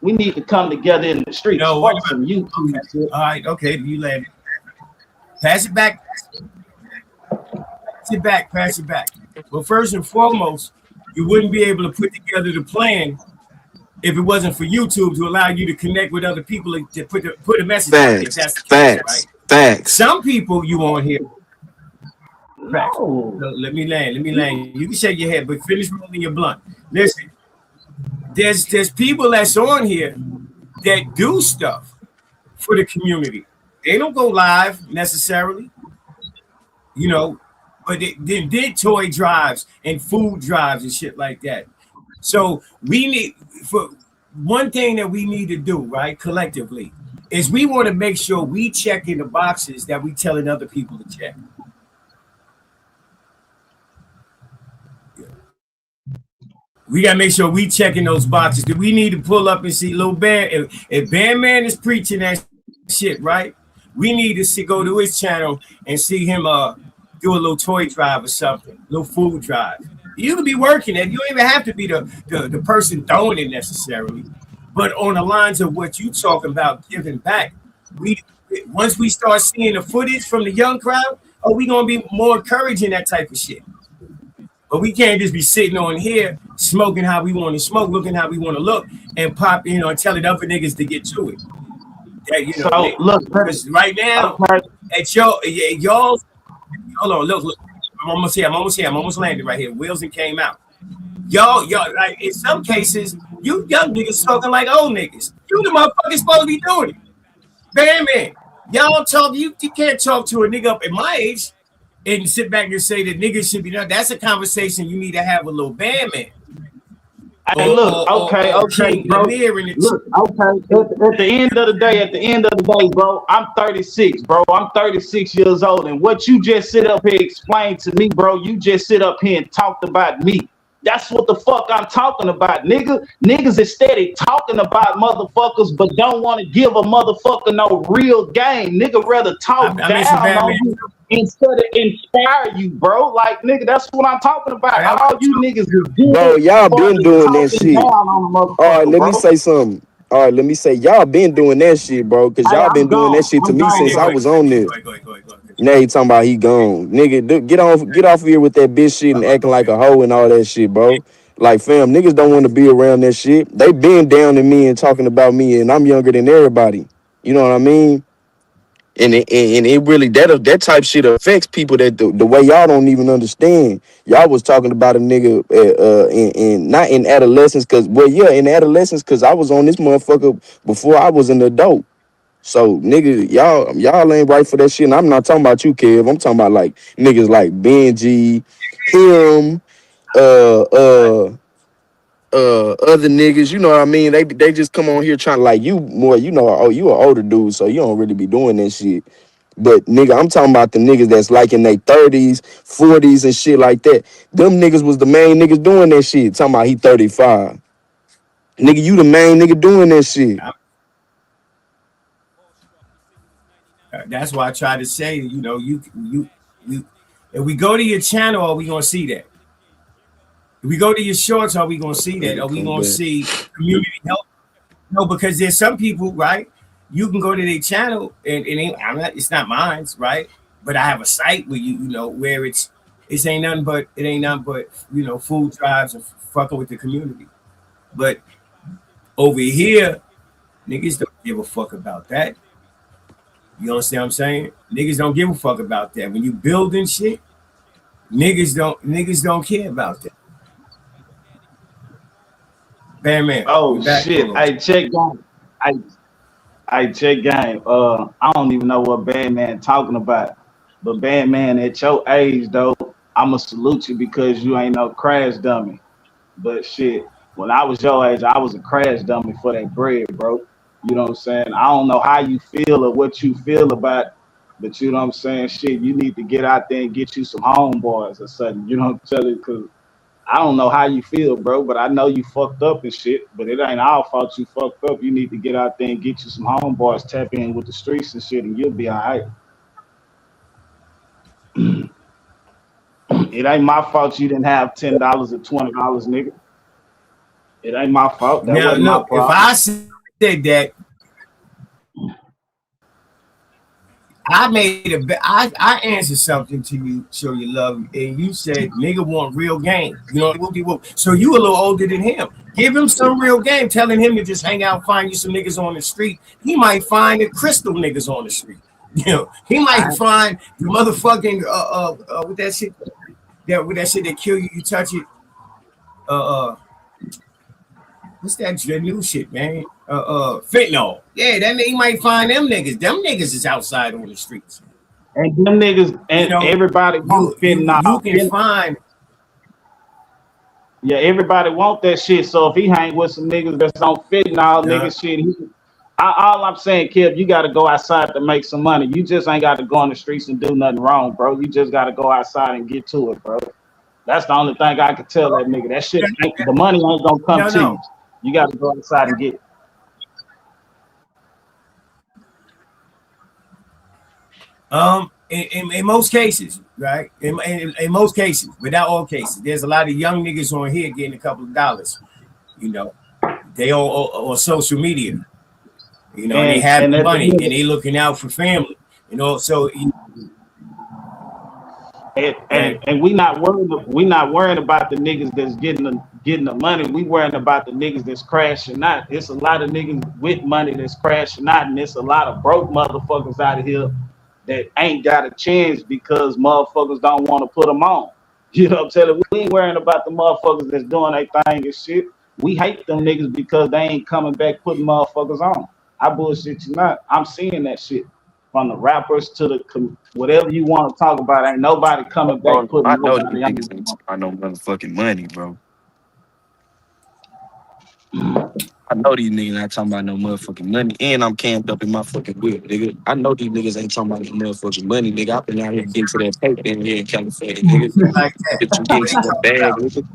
H: We need to come together in the streets. Fuck some YouTube shit.
A: All right, okay, you landed. Pass it back. Pass it back. Well, first and foremost, you wouldn't be able to put together the plan if it wasn't for YouTube to allow you to connect with other people to put a message out there. That's the case, right? Facts. Some people you on here. Facts. No. So let me land. You can shake your head, but finish rolling your blunt. Listen, there's people that's on here that do stuff for the community. They don't go live necessarily, but they did toy drives and food drives and shit like that. So we need, for one thing that we need to do, right, collectively, is we want to make sure we check in the boxes that we telling other people to check. We gotta make sure we checking those boxes. Do we need to pull up and see Lil Bam? If Bandman is preaching that shit, right? We need to go to his channel and see him do a little toy drive or something, little food drive. You can be working it. You don't even have to be the person throwing it necessarily, but on the lines of what you talking about, giving back. Once we start seeing the footage from the young crowd, we gonna be more encouraging that type of shit. But we can't just be sitting on here smoking how we want to smoke, looking how we want to look, and pop, and telling other niggas to get to it. Yeah,
H: so look,
A: right now at y'all. Hold on, look. I'm almost landed right here. Wilson came out. Y'all, like in some cases, you young niggas talking like old niggas. You the motherfuckers supposed to be doing it. Man. Y'all talk, you can't talk to a nigga up at my age and sit back and say that niggas should be done. That's a conversation you need to have with Lil Bandman.
H: Hey, look, okay,
A: King
H: bro.
A: Amir in the
H: Look, okay. At the end of the day, bro, I'm 36, bro. I'm 36 years old, and what you just sit up here explained to me, bro, you just sit up here and talked about me. That's what the fuck I'm talking about, nigga. Niggas is steady talking about motherfuckers, but don't want to give a motherfucker no real game. Nigga rather talk
A: I mentioned
H: down on
A: Batman.
H: you instead of inspire you, bro. Like, nigga, that's what I'm talking about. All you niggas is good.
I: Bro, y'all been doing that
H: talking
I: shit.
H: down on the
I: All right,
H: motherfucker,
I: let
H: bro.
I: me say something. All right, let me say y'all been doing that shit, bro. Cause
H: Hey,
I: y'all been
H: I'm
I: doing that
H: gone.
I: shit to
H: I'm
I: me
H: gone,
I: since I
H: bro.
I: was on this.
A: Go ahead.
I: Now he talking about he gone. Nigga, get off here with that bitch shit and acting like a hoe and all that shit, bro. Like, fam, niggas don't want to be around that shit. They been down to me and talking about me, and I'm younger than everybody. You know what I mean? And it really that type shit affects people that the way y'all don't even understand. Y'all was talking about a nigga in not in adolescence, cause well yeah in adolescence, cause I was on this motherfucker before I was an adult. So nigga, y'all ain't right for that shit. And I'm not talking about you, Kev. I'm talking about like niggas like Benji, him, other niggas. You know what I mean? They just come on here trying to like you more. You know, oh you an older dude, so you don't really be doing that shit. But nigga, I'm talking about the niggas that's like in their 30s, 40s and shit like that. Them niggas was the main niggas doing that shit. Talking about he 35. Nigga, you the main nigga doing that shit.
A: That's why I try to say, you know, you. If we go to your channel, are we gonna see that? If we go to your shorts, are we gonna see that? Are we gonna see community help? No, because there's some people, right? You can go to their channel and it's not mine, right? But I have a site where you know where it ain't nothing but you know food drives and fucking with the community. But over here, niggas don't give a fuck about that. You understand what I'm saying? Niggas don't give a fuck about that. When you building shit, niggas don't care about that. Batman.
H: Oh shit! Hey, check game. I check game. I don't even know what Batman talking about, but Batman at your age though, I'ma salute you because you ain't no crash dummy. But shit, when I was your age, I was a crash dummy for that bread, bro. You know what I'm saying? I don't know how you feel or what you feel about, but you know what I'm saying? Shit, you need to get out there and get you some homeboys or something. You know what I'm telling you? Because I don't know how you feel, bro, but I know you fucked up and shit, but it ain't our fault you fucked up. You need to get out there and get you some homeboys, tap in with the streets and shit, and you'll be all right. It ain't my fault you didn't have $10 or $20, nigga. It ain't my fault. That
A: now,
H: wasn't
A: look,
H: my problem.
A: if I said that, I answered something to you, show you love, and you said nigga want real game. You know, so you a little older than him. Give him some real game. Telling him to just hang out, find you some niggas on the street. He might find the crystal niggas on the street. You know, he might find the motherfucking with that shit that kill you, you touch it. What's that new shit, man? Fentanyl. Yeah, that he might find them niggas. Them niggas is outside on the streets.
H: And them niggas and you know, everybody wants fentanyl.
A: You can find.
H: Yeah, everybody want that shit. So if he hang with some niggas that's on fentanyl, nigga shit, all I'm saying, kid, you got to go outside to make some money. You just ain't got to go on the streets and do nothing wrong, bro. You just got to go outside and get to it, bro. That's the only thing I can tell that nigga. That shit, the money ain't gonna come to you. You got to go outside and get it.
A: In most cases, right? In most cases, but not all cases, there's a lot of young niggas on here getting a couple of dollars. You know, they on social media. You know, and they have money and they looking out for family. You know, so.
H: And we not worrying about the niggas that's getting the money. We worrying about the niggas that's crashing out. It's a lot of niggas with money that's crashing out, and it's a lot of broke motherfuckers out of here that ain't got a chance because motherfuckers don't want to put them on. You know what I'm telling you? We ain't worrying about the motherfuckers that's doing their thing and shit. We hate them niggas because they ain't coming back putting motherfuckers on. I bullshit you not. I'm seeing that shit. From the rappers to the whatever you want to talk about, ain't nobody coming back putting
I: I know these
H: nobody
I: niggas ain't spending no motherfucking money, bro. I know these niggas not talking about no motherfucking money, and I'm camped up in my fucking whip, nigga. I know these niggas ain't talking about no motherfucking money, nigga. I've been out here getting to that paper in here in California, nigga.
A: Shit like that.
I: Bitch, you getting
A: What
I: to
A: they
I: that
A: talking
I: bag,
A: about?
I: nigga.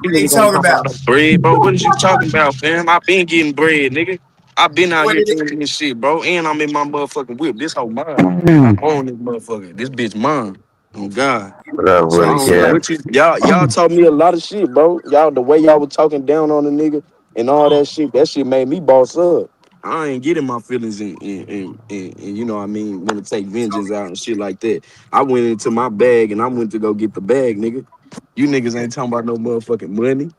I: You
A: What they
I: niggas ain't
A: talking
I: talking
A: about?
I: about no bread, bro. What is you talking about, fam? I been getting bread, nigga. I been out
A: What
I: here
A: did
I: doing this shit, bro. And I'm in my motherfucking whip. This whole mine. I
J: Mm.
I: own this motherfucker. This bitch mine. Oh God.
J: What up
I: So
J: with
I: I
J: it,
I: don't know
J: Kev?
I: what you y'all taught me a lot of shit, bro. Y'all the way y'all were talking down on the nigga and all that shit made me boss up. I ain't getting my feelings and you know what I mean, want to take vengeance out and shit like that. I went into my bag and I went to go get the bag, nigga. You niggas ain't talking about no motherfucking money.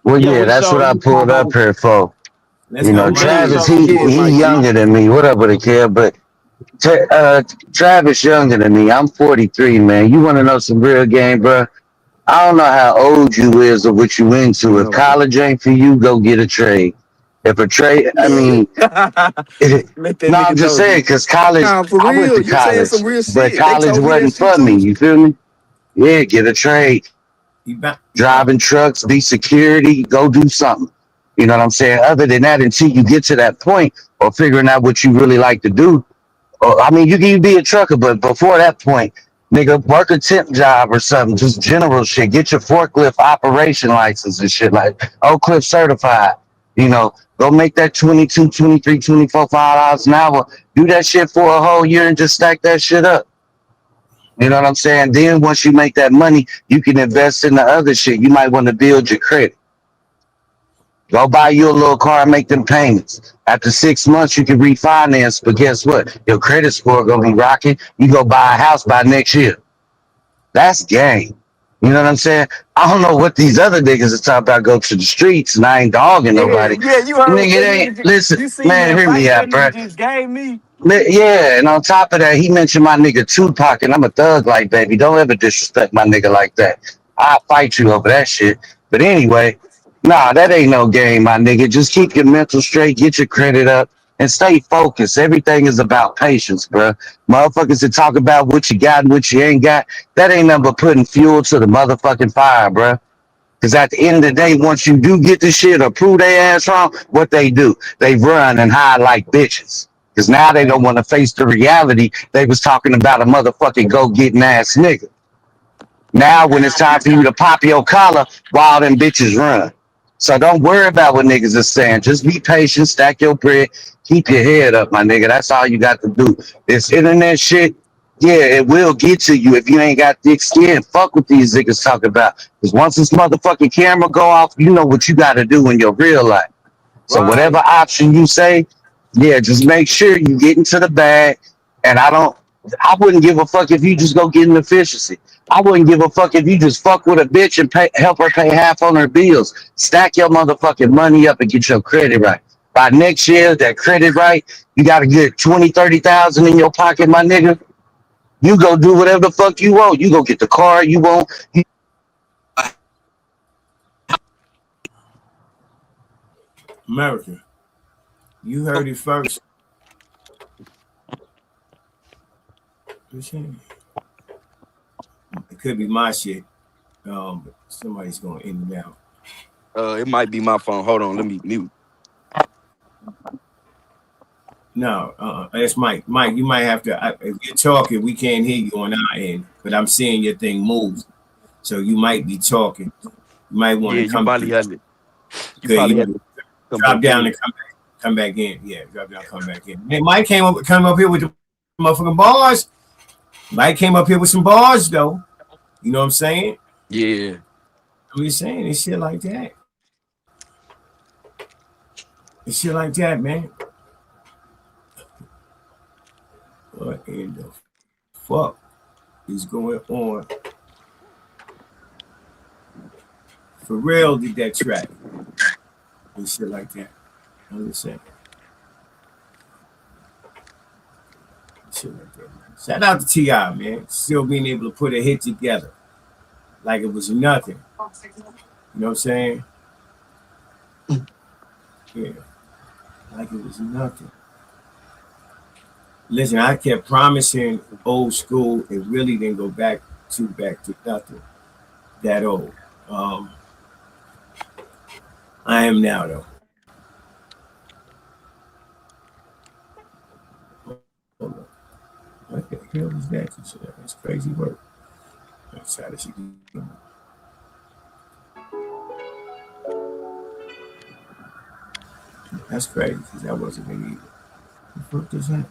J: Well,
H: Yeah,
J: yeah,
H: we
J: that's what
H: showed
J: I
H: you
J: pulled up
H: some.
J: here for.
A: Let's
J: You
A: go,
J: know,
H: Yeah,
A: Mike.
H: we
J: Travis,
H: showed
J: he
H: you
I: Yeah,
H: some.
J: he
I: Mike G.
J: younger than me. What up with it, Kev? But Travis younger than me. I'm 43, man. You want to know some real game, bro? I don't know how old you is or what you into. If
I: No.
J: college ain't for you, go get a trade. If a trade, I mean,
I: Let that
J: no, I'm
I: nigga
J: just
I: know,
J: saying,
I: G.
J: because college,
I: Nah, for
J: I went
I: real.
J: to
I: You saying
J: college,
I: some real
J: but
I: shit. They
J: college
I: told me that
J: wasn't
I: shit
J: for
I: too.
J: me. You feel me? Yeah, get a trade.
A: You about
J: Driving trucks, be security, go do something. You know what I'm saying? Other than that, until you get to that point or figuring out what you really like to do, or, I mean, you can be a trucker, but before that point, nigga, work a temp job or something, just general shit. Get your forklift operation license and shit like Oak Cliff certified. You know, go make that 22, 23, 24, $5 an hour. Do that shit for a whole year and just stack that shit up. You know what I'm saying? Then once you make that money, you can invest in the other shit. You might want to build your credit. Go buy you a little car and make them payments. After 6 months, you can refinance, but guess what? Your credit score gonna be rocking. You go buy a house by next year. That's game. You know what I'm saying? I don't know what these other niggas are talking about. Go to the streets, and I ain't dogging
I: Yeah,
J: nobody.
I: yeah, you heard what
J: Nigga, it
I: that
J: ain't.
I: nigga.
J: Listen,
I: You seen
J: man,
I: that
J: hear me
I: advice that
J: out, bro.
I: nigga just gave me?
J: Yeah, and on top of that, he mentioned my nigga Tupac, and I'm a thug like baby. Don't ever disrespect my nigga like that. I'll fight you over that shit. But anyway, nah, that ain't no game, my nigga. Just keep your mental straight, get your credit up, and stay focused. Everything is about patience, bro. Motherfuckers that talk about what you got and what you ain't got, that ain't nothing but putting fuel to the motherfucking fire, bro. Because at the end of the day, once you do get the shit or prove their ass wrong, what they do, they run and hide like bitches. Because now they don't want to face the reality they was talking about a motherfucking go-getting ass nigga. Now when it's time for you to pop your collar, while them bitches run. So don't worry about what niggas are saying. Just be patient, stack your bread, keep your head up, my nigga. That's all you got to do. This internet shit, yeah, it will get to you if you ain't got thick skin. Fuck what these niggas talk about. Because once this motherfucking camera go off, you know what you got to do in your real life. So whatever
I: Right.
J: option you say, yeah, just make sure you get into the bag. And I wouldn't give a fuck if you just go get an efficiency. I wouldn't give a fuck if you just fuck with a bitch and help her pay half on her bills. Stack your motherfucking money up and get your credit right. By next year, that credit right, you got to get 20, 30,000 in your pocket, my nigga. You go do whatever the fuck you want. You go get the car you want.
A: America. You heard it first. It could be my shit. But somebody's going in and out.
I: It might be my phone. Hold on, let me mute.
A: No, that's Mike. Mike, you might have to. If you're talking, we can't hear you on our end, but I'm seeing your thing moves. So you might be talking. You might want
I: Yeah,
A: to
I: you
A: come
I: probably
A: through.
I: had to. You
A: Okay,
I: probably had
A: you
I: to come
A: drop
I: back
A: down
I: in.
A: and come back in. Yeah, drop down, come back in. Hey, Mike come up here with the motherfucking bars. Mike came up here with some bars though. You know what I'm saying?
I: Yeah.
A: I'm just saying it's shit like that. It's shit like that, man. What in the fuck is going on? Pharrell did that track and shit like that. I'm just saying. Shit like that, man. Shout out to T.I., man. Still being able to put a hit together like it was nothing. You know what I'm saying? Yeah. Like it was nothing. Listen, I kept promising old school. It really didn't go back to nothing that old. I am now though. Hold on. What the hell is that? That's crazy work. That's how does she do? That's crazy because that wasn't me either. What the fuck is that?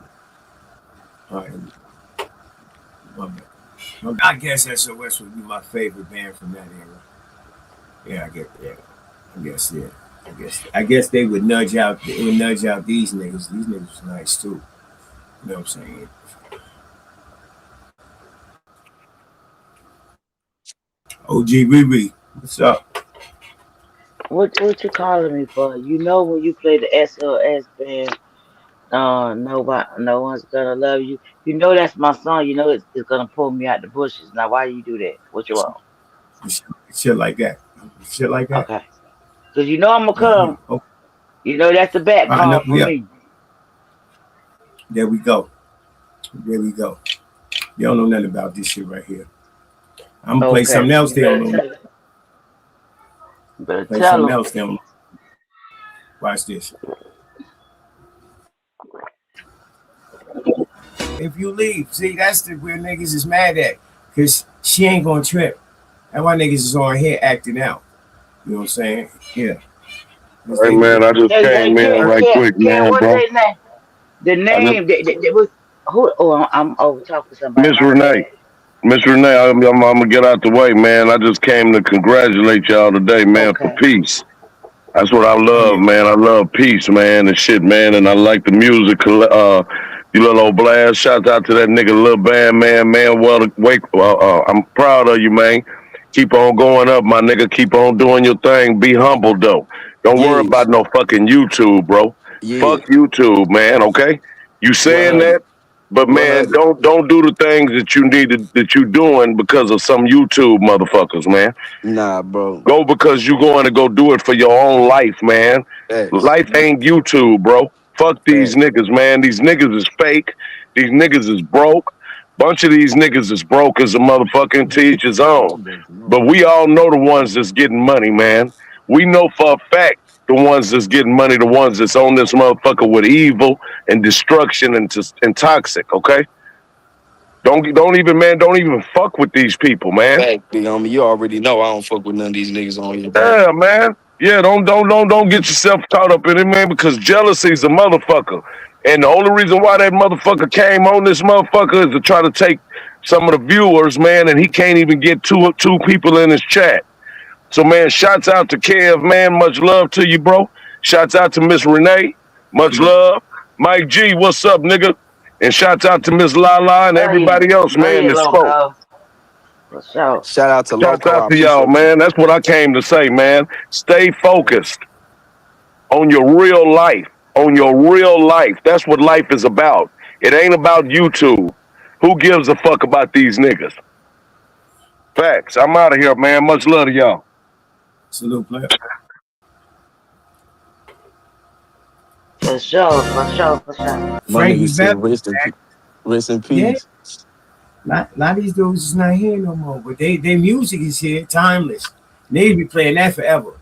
A: All right. My bad. I guess SOS would be my favorite band from that era. Yeah, I get that. I guess yeah. I guess they would nudge out. They would nudge out these niggas. These niggas was nice too. You know what I'm saying? OG Riri, what's up?
K: What you calling me for? You know when you play the SOS band, nobody, no one's gonna love you. You know that's my song. You know it's gonna pull me out the bushes. Now why you do that? What you want?
A: Shit like that. Shit like that.
K: Okay. Cause you know I'm gonna come.
A: Oh,
K: You know that's the back
A: I
K: call
A: know,
K: for
A: yeah.
K: me.
A: There we go. There we go. They don't know nothing about this shit right here. I'm gonna play
K: Okay.
A: something else.
K: You
A: They don't
K: better
A: know.
K: tell You better
A: Play
K: tell
A: something
K: them.
A: else. They don't know. Watch this. If you leave, see, that's the where niggas is mad at. Cause she ain't gonna trip. That's why niggas is on here acting out. You know what I'm saying? Yeah.
L: Hey man, I just
K: Hey,
L: came in
K: Ken,
L: right quick, man,
K: what is
L: bro.
K: their name? The
L: I just
K: name that was who? Oh, I'm over talking to somebody.
L: Miss
K: My
L: Renee.
K: bad.
L: Miss Renee, I'm gonna get out the way, man. I just came to congratulate y'all today, man, for
K: Okay.
L: peace. That's what I
A: Oh
L: love,
A: yeah.
L: man. I love peace, man, and shit, man. And I like the music. You little old blast. Shout out to that nigga, Lil Band, man. Well, wake. I'm proud of you, man. Keep on going up, my nigga. Keep on doing your thing. Be humble, though. Don't worry
I: Yes.
L: about no fucking YouTube, bro.
I: Yeah.
L: Fuck YouTube, man. Okay. You saying
I: 100.
L: that, but man,
I: 100.
L: don't do the things that you that you doing because of some YouTube motherfuckers, man.
I: Nah, bro.
L: Go because you going to go do it for your own life, man.
I: Facts.
L: Life ain't YouTube, bro. Fuck these
I: Facts.
L: niggas, man. These niggas is fake. These niggas is broke. Bunch of these niggas is broke as a motherfucking to each his own. But we all know the ones that's getting money, man. We know for a fact the ones that's getting money, the ones that's on this motherfucker with evil and destruction and toxic, okay? Don't even fuck with these people, man.
I: Fact, big homie. You already know I don't fuck with none of these niggas on here, bro.
L: Yeah, man. Yeah, don't get yourself caught up in it, man, because jealousy's a motherfucker. And the only reason why that motherfucker came on this motherfucker is to try to take some of the viewers, man, and he can't even get two people in his chat. So, man, shouts out to Kev, man. Much love to you, bro. Shouts out to Miss Renee. Much love. Mike G, what's up, nigga? And shouts out to Miss Lala and everybody else, man, that spoke.
K: Loco. For sure.
I: Shout out to
L: Shouts
I: Loco. I
L: out to y'all,
I: appreciate you.
L: man. That's what I came to say, man. Stay focused on your real life. On your real life. That's what life is about. It ain't about YouTube. Who gives a fuck about these niggas? Facts. I'm out of here, man. Much love to y'all.
A: Salute, player.
K: For sure. For sure. For sure.
I: My
A: Frankie
I: nigga said
A: Beverly.
I: rest in
A: Yeah.
I: peace.
A: A lot of these dudes is not here no more, but their music is here, timeless. They be playing that forever.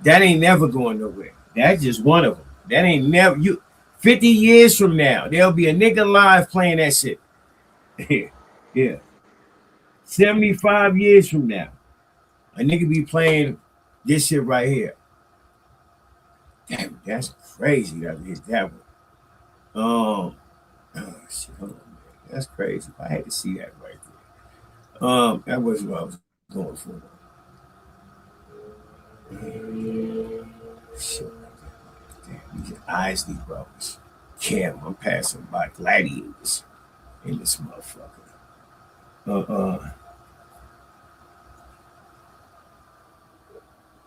A: That ain't never going nowhere. That's just one of them. That ain't never 50 years from now, there'll be a nigga live playing that shit. Yeah. 75 years from now, a nigga be playing this shit right here. Damn, that's crazy that hit that one. Oh shit, hold on, man. That's crazy. I had to see that right there. That wasn't what I was going for. Shit. Damn, these Isley brothers. Cam, I'm passing by gladiators in this motherfucker.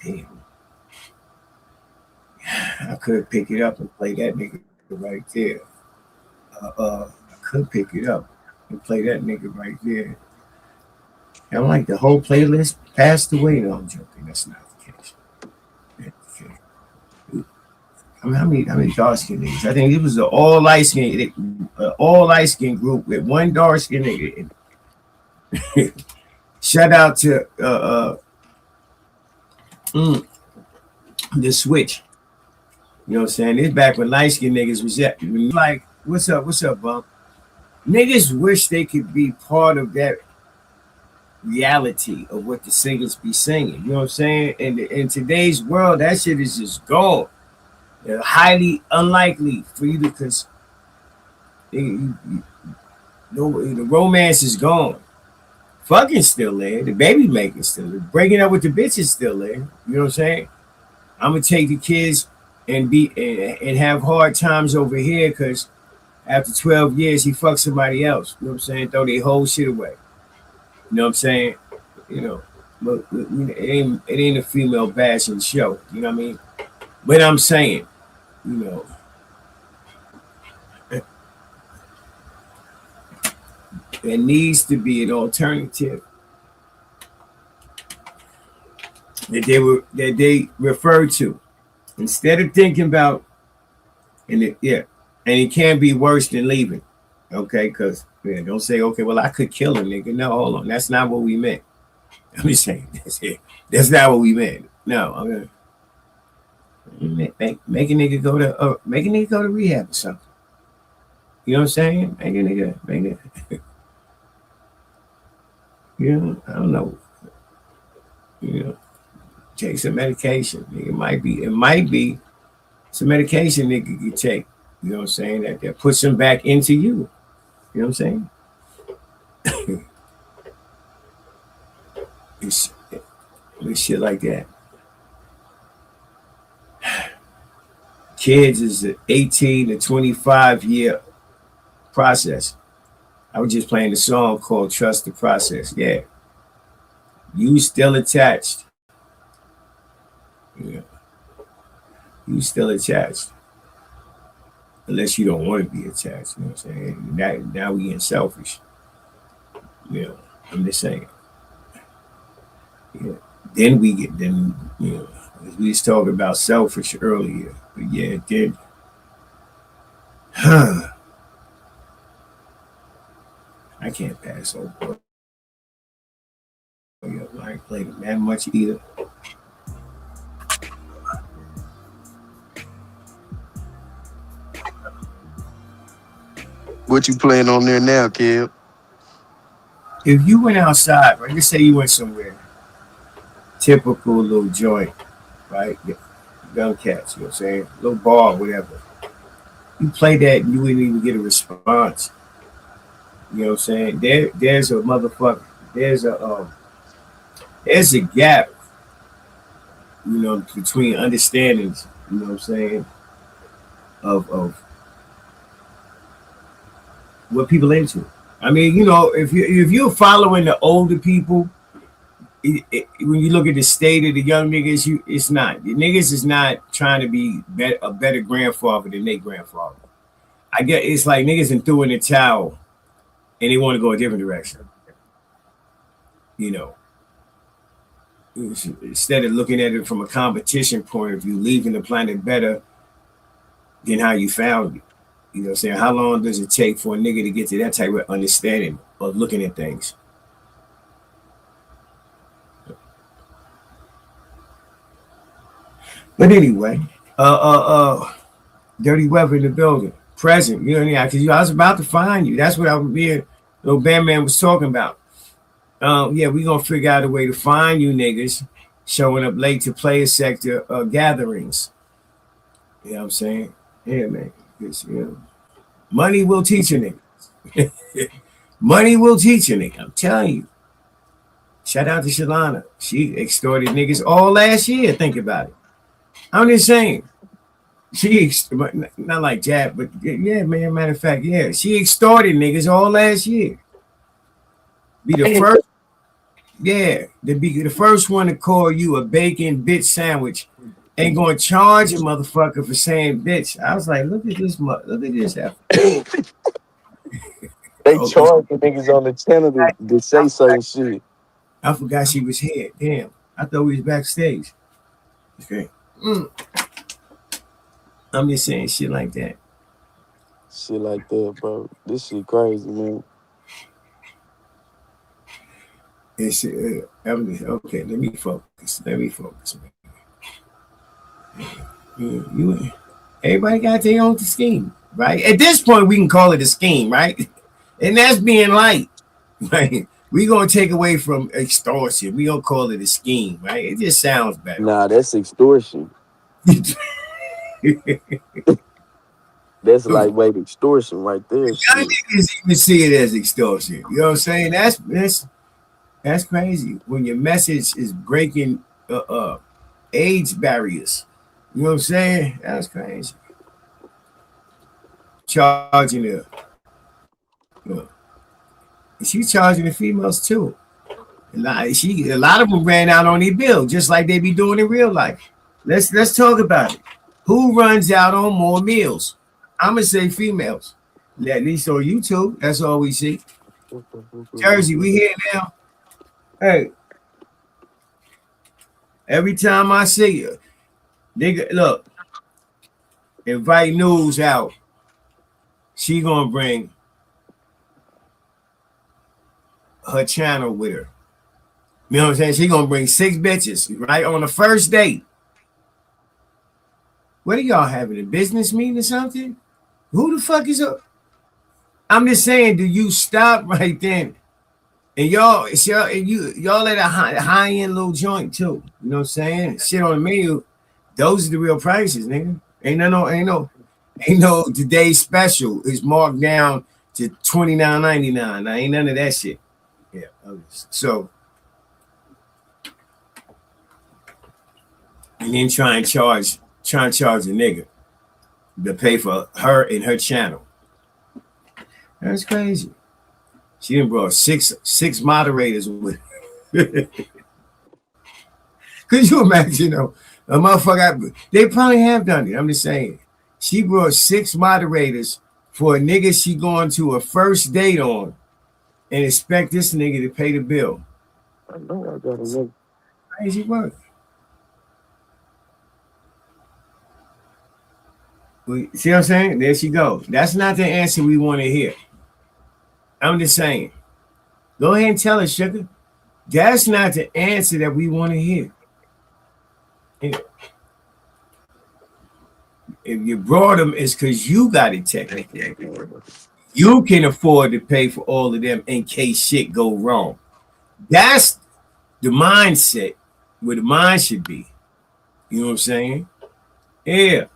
A: Damn. I could pick it up and play that nigga right there. I could pick it up and play that nigga right there. I'm like the whole playlist passed away. No, I'm joking. That's not the case. Okay. I mean, how many dark skinned niggas? I think it was an all light skin group with one dark skinned nigga. Shout out to the switch. You know what I'm saying? It's back when light skinned niggas was at, like, what's up, bump? Niggas wish they could be part of that reality of what the singers be singing. You know what I'm saying? And in today's world, that shit is just gone. Highly unlikely for you because the romance is gone. Fucking still there. The baby making still there. Breaking up with the bitch is still there. You know what I'm saying? I'm gonna take the kids and have hard times over here because after 12 years he fucked somebody else. You know what I'm saying? Throw their whole shit away. You know what I'm saying? You know, but it ain't a female bashing show. You know what I mean? But I'm saying, you know, there needs to be an alternative that they refer to instead of thinking about, and it can't be worse than leaving. Okay, because don't say, okay, well, I could kill a nigga. No, hold on, that's not what we meant. I'm just saying, that's not what we meant. No, I'm gonna make a nigga go to rehab or something. You know what I'm saying? Make it. You know, I don't know. You know, take some medication. It might be some medication nigga could take. You know what I'm saying? That puts him back into you. You know what I'm saying? It's shit like that. Kids is an 18 to 25 year process. I was just playing a song called Trust the Process. Yeah. You still attached. Yeah. You still attached. Unless you don't want to be attached. You know what I'm saying? Now we getting selfish. You know, I'm just saying. Yeah. Then you know, we was talking about selfish earlier. But yeah, then I can't pass over. I ain't played it that much either.
I: What you playing on there now, kid?
A: If you went outside, right? Let's say you went somewhere, typical little joint, right? Gun cats, you know what I'm saying? Little bar, whatever. You play that and you wouldn't even get a response. You know what I'm saying? There's a motherfucker. There's a gap, you know, between understandings, you know what I'm saying, of what people into. I mean, you know, if you're following the older people, when you look at the state of the young niggas, it's not. The niggas is not trying to be a better grandfather than their grandfather. I get it's like niggas and threw in the towel and they want to go a different direction. You know, instead of looking at it from a competition point of view, leaving the planet better than how you found it. You know what I'm saying? How long does it take for a nigga to get to that type of understanding of looking at things? But anyway, Dirty Weather in the building, present. You know, yeah, because I was about to find you. That's what I was being. Little Bandman was talking about. Yeah, we gonna figure out a way to find you niggas showing up late to player sector gatherings. You know what I'm saying? Yeah, man. You know, money will teach a nigga. Money will teach a nigga. I'm telling you. Shout out to Shalana. She extorted niggas all last year. Think about it. I'm just saying. She not like Jab, but yeah, man. Matter of fact, yeah, she extorted niggas all last year. Be the first, yeah, to be the first one to call you a bacon bitch sandwich. Ain't gonna charge a motherfucker for saying bitch. I was like, look at this,
I: They charge the niggas on the channel to say certain shit.
A: I forgot she was here. Damn, I thought we was backstage. Okay. I'm just saying shit like that.
I: Shit like that, bro. This shit crazy, man.
A: It's okay. Let me focus. Man. Everybody got their own scheme, right? At this point, we can call it a scheme, right? And that's being light, right? We gonna take away from extortion. We gonna call it a scheme, right? It just sounds better.
I: Nah, that's extortion. That's lightweight extortion right there.
A: Young niggas even see it as extortion. You know what I'm saying? That's crazy. When your message is breaking age barriers. You know what I'm saying? That's crazy. Charging her. She's charging the females too. A lot of them ran out on their bill, just like they be doing in real life. Let's talk about it. Who runs out on more meals? I'm gonna say females. At least on YouTube, that's all we see. Jersey, we here now. Hey, every time I see you, nigga, look, invite news out. She gonna bring her channel with her. You know what I'm saying? She gonna bring 6 bitches, right? On the first date. What are y'all having? A business meeting or something? Who the fuck is up? I'm just saying, do you stop right then? And y'all at a high-end little joint too. You know what I'm saying? Shit on the menu. Those are the real prices, nigga. Ain't no today's special is marked down to $29.99. Now ain't none of that shit. Yeah. So and then try and charge a nigga to pay for her and her channel. That's crazy. She done brought six moderators with her. Could you imagine, a motherfucker? They probably have done it. I'm just saying. She brought 6 moderators for a nigga she going to a first date on and expect this nigga to pay the bill.
I: I know I gotta look.
A: Crazy work. See what I'm saying? There she goes. That's not the answer we want to hear. I'm just saying. Go ahead and tell us, sugar. That's not the answer that we want to hear. Yeah. If you brought them, it's because you got it technically. You can afford to pay for all of them in case shit go wrong. That's the mindset where the mind should be. You know what I'm saying? Yeah.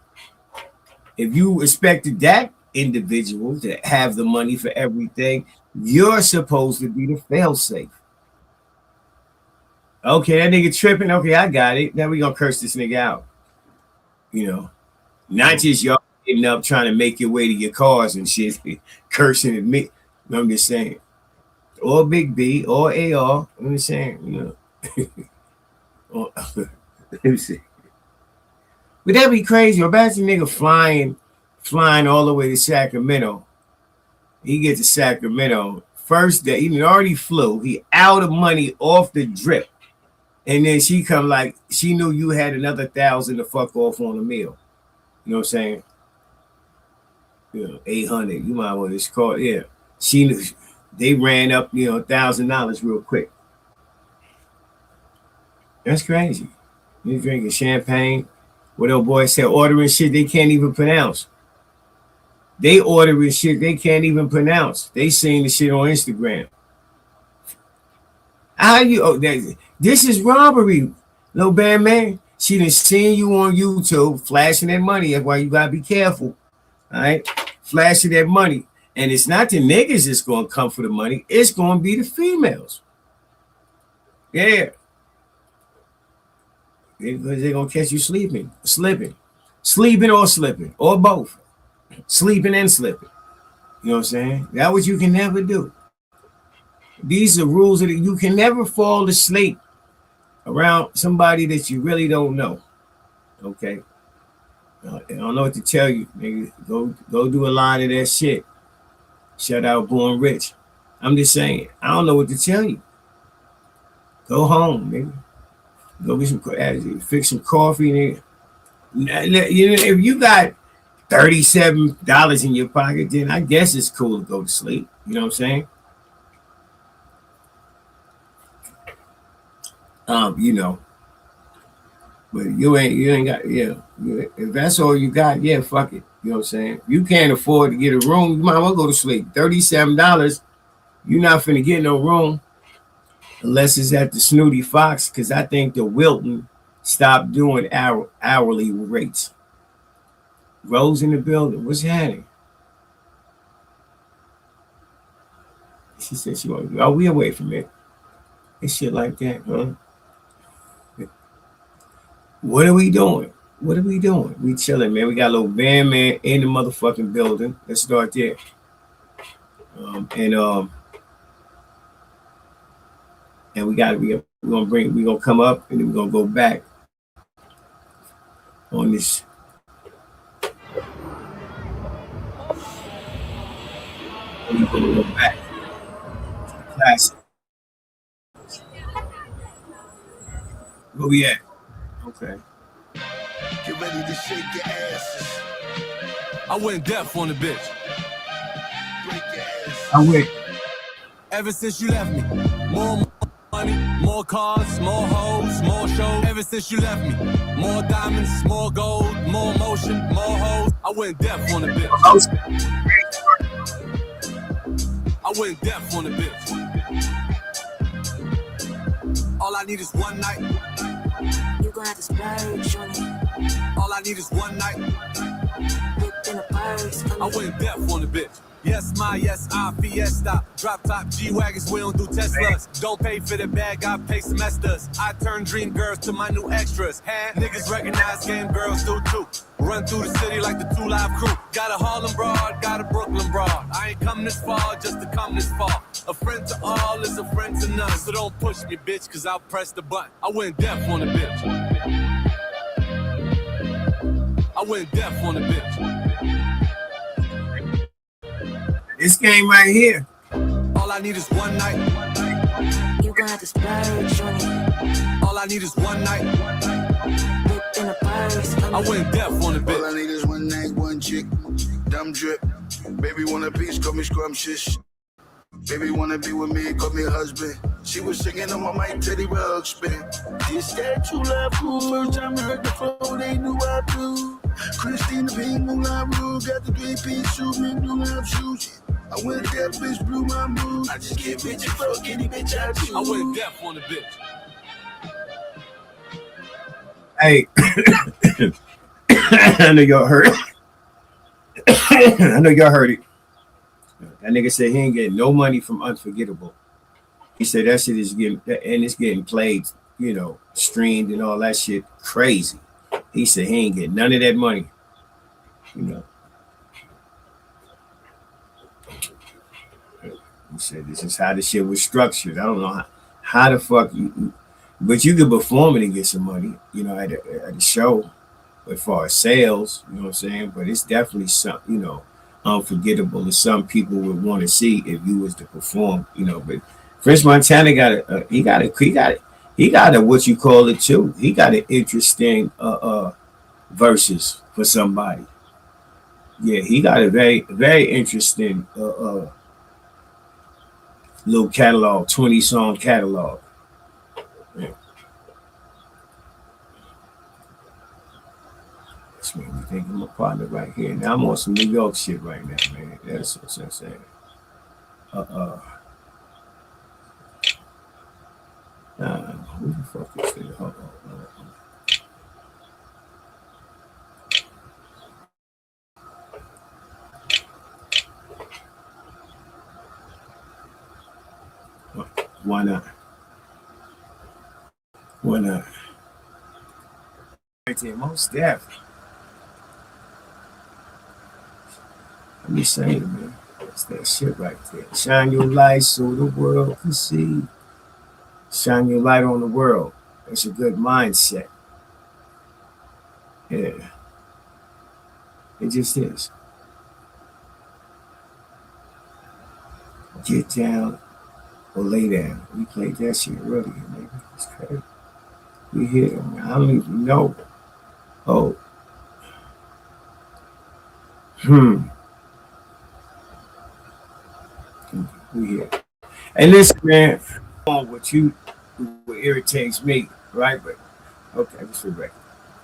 A: If you expected that individual to have the money for everything, you're supposed to be the fail-safe. Okay, that nigga tripping. Okay, I got it. Now we gonna curse this nigga out. You know, not just y'all getting up trying to make your way to your cars and shit, cursing at me. I'm just saying. Or Big B or AR. I'm just saying, you know. Let me see. Would that be crazy? Imagine a nigga flying all the way to Sacramento. He gets to Sacramento. First day, he already flew. He out of money off the drip. And then she come like, she knew you had another 1,000 to fuck off on a meal. You know what I'm saying? You know, 800. You might want this call. Yeah. She knew they ran up, $1,000 real quick. That's crazy. You drinking champagne. What old boy said, ordering shit they can't even pronounce. They ordering shit they can't even pronounce. They seeing the shit on Instagram. How you? This is robbery, little bad man. She done seen you on YouTube flashing that money. That's why you gotta be careful. All right, flashing that money, and it's not the niggas that's gonna come for the money. It's gonna be the females. Yeah, because they're gonna catch you slipping, or slipping, or both, sleeping and slipping. You know what I'm saying? That's what you can never do. These are rules that you can never fall asleep around somebody that you really don't know. Okay, I don't know what to tell you, nigga. Go do a lot of that shit. Shout out Born Rich. I'm just saying. I don't know what to tell you. Go home, nigga. Go get some, fix some coffee, nigga. If you got $37 in your pocket, then I guess it's cool to go to sleep. You know what I'm saying? But you ain't got, if that's all you got, yeah, fuck it. You know what I'm saying? You can't afford to get a room, you might well go to sleep. $37, you're not finna get no room unless it's at the Snooty Fox, because I think the Wilton stopped doing hourly rates. Rose in the building, what's happening? She said she want to go. Oh, we away from it. And shit like that, huh? What are we doing? What are we doing? We chilling, man. We got a little band, man, in the motherfucking building. Let's start there. And we're gonna come up and then we're gonna go back on this. We're gonna go back to the classic. Where we at? Okay.
B: Get ready to shake your asses.
M: I went deaf on the bitch.
B: Break your ass.
A: I went.
M: Ever since you left me, more money, more cars, more hoes, more shows. Ever since you left me, more diamonds, more gold, more motion, more hoes. I went deaf on the bitch. I went deaf on the bitch. All I need is one night.
N: You gon' have to splurge on it.
M: All I need is one night.
N: Whipped in a purse.
M: I went deaf on the bitch. Yes, I Fiesta. Drop top G-Wagons, we don't do Teslas. Don't pay for the bag, I pay semesters. I turn dream girls to my new extras. Niggas recognize game girls do too. Run through the city like the 2 Live Crew. Got a Harlem broad, got a Brooklyn broad. I ain't come this far just to come this far. A friend to all is a friend to none. So don't push me, bitch, cause I'll press the button. I went deaf on the bitch. I went deaf on the bitch.
A: This game right here.
M: All I need is one night.
N: You gon' have to splurge on it.
M: All I need is one night.
N: Whipped in a purse.
M: I went deaf on the bitch.
B: All I need is one night, one chick. Dumb drip. Baby want a piece, call me scrumptious. Baby wanna be with me, call me husband. She was singing on my mic, Teddy Ruxpin. This that you love, first time I heard the flow, they knew I do. Christina Pink, Moulin Rouge, got the 3-piece suit, me do love shoes. I went deaf, bitch, blew my mood. I just get bitches, fuck any bitch I choose.
M: I went deaf on the bitch.
A: Hey, I know y'all heard it. I know y'all heard it. That nigga said he ain't getting no money from Unforgettable. He said that shit is getting, and it's getting played, streamed and all that shit crazy. He said he ain't getting none of that money, He said this is how the shit was structured. I don't know how the fuck but you could perform it and get some money, at a show. But as far as sales, you know what I'm saying? But it's definitely something, unforgettable that some people would want to see if you was to perform, But French Montana got a what you call it too. He got an interesting verses for somebody. Yeah, he got a very, very interesting little catalog, 20-song catalog. Yeah. That's what we think I'm a partner right here. Now I'm on some New York shit right now, man. That's what I'm saying. Who the fuck is this? Hold on. Why not? Why not? Right there, most deaf. Let me say it, man. That's that shit right there. Shine your light so the world can see. Shine your light on the world. That's a good mindset. Yeah. It just is. Get down or lay down. We played that shit earlier, nigga. It's crazy. We hit them. I don't even know. Oh. We here. Hey, listen, man. What irritates me, right? But okay, let's read back.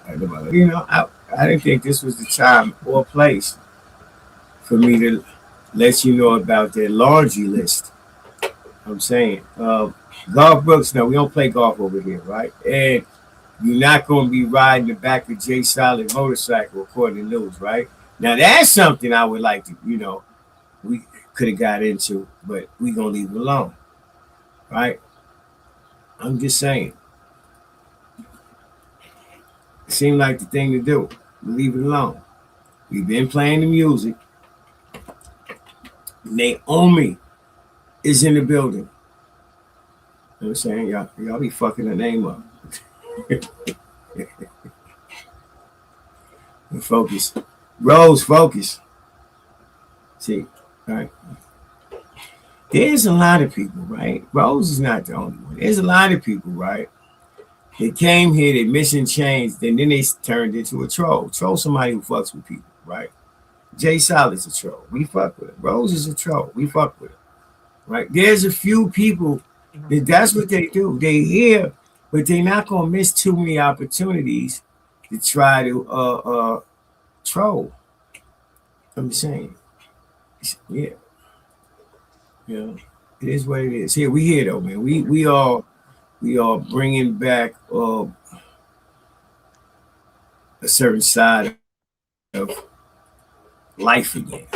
A: You know, I didn't think this was the time or place for me to let you know about their laundry list. I'm saying, Golf Brooks, no, we don't play golf over here, right? And you're not going to be riding the back of Jay Solid motorcycle, according to news, right? Now, that's something I would like to, you know, we could have got into, but we going to leave it alone, right? I'm just saying. It seemed like the thing to do. Leave it alone. We've been playing the music. Naomi is in the building. You know what I'm saying? Y'all be fucking her name up. Focus. Rose, focus. See, all right. There's a lot of people, right? Rose is not the only one. There's a lot of people, right? They came here, they mission changed, and then they turned into a troll. Troll somebody who fucks with people, right? Jay Solid's a troll. We fuck with him. Rose is a troll. We fuck with him. Right? There's a few people that's what they do. They here, but they're not gonna miss too many opportunities to try to troll. I'm just saying. Yeah. You know, it is what it is. Here, we here though, man. We are bringing back a certain side of life again.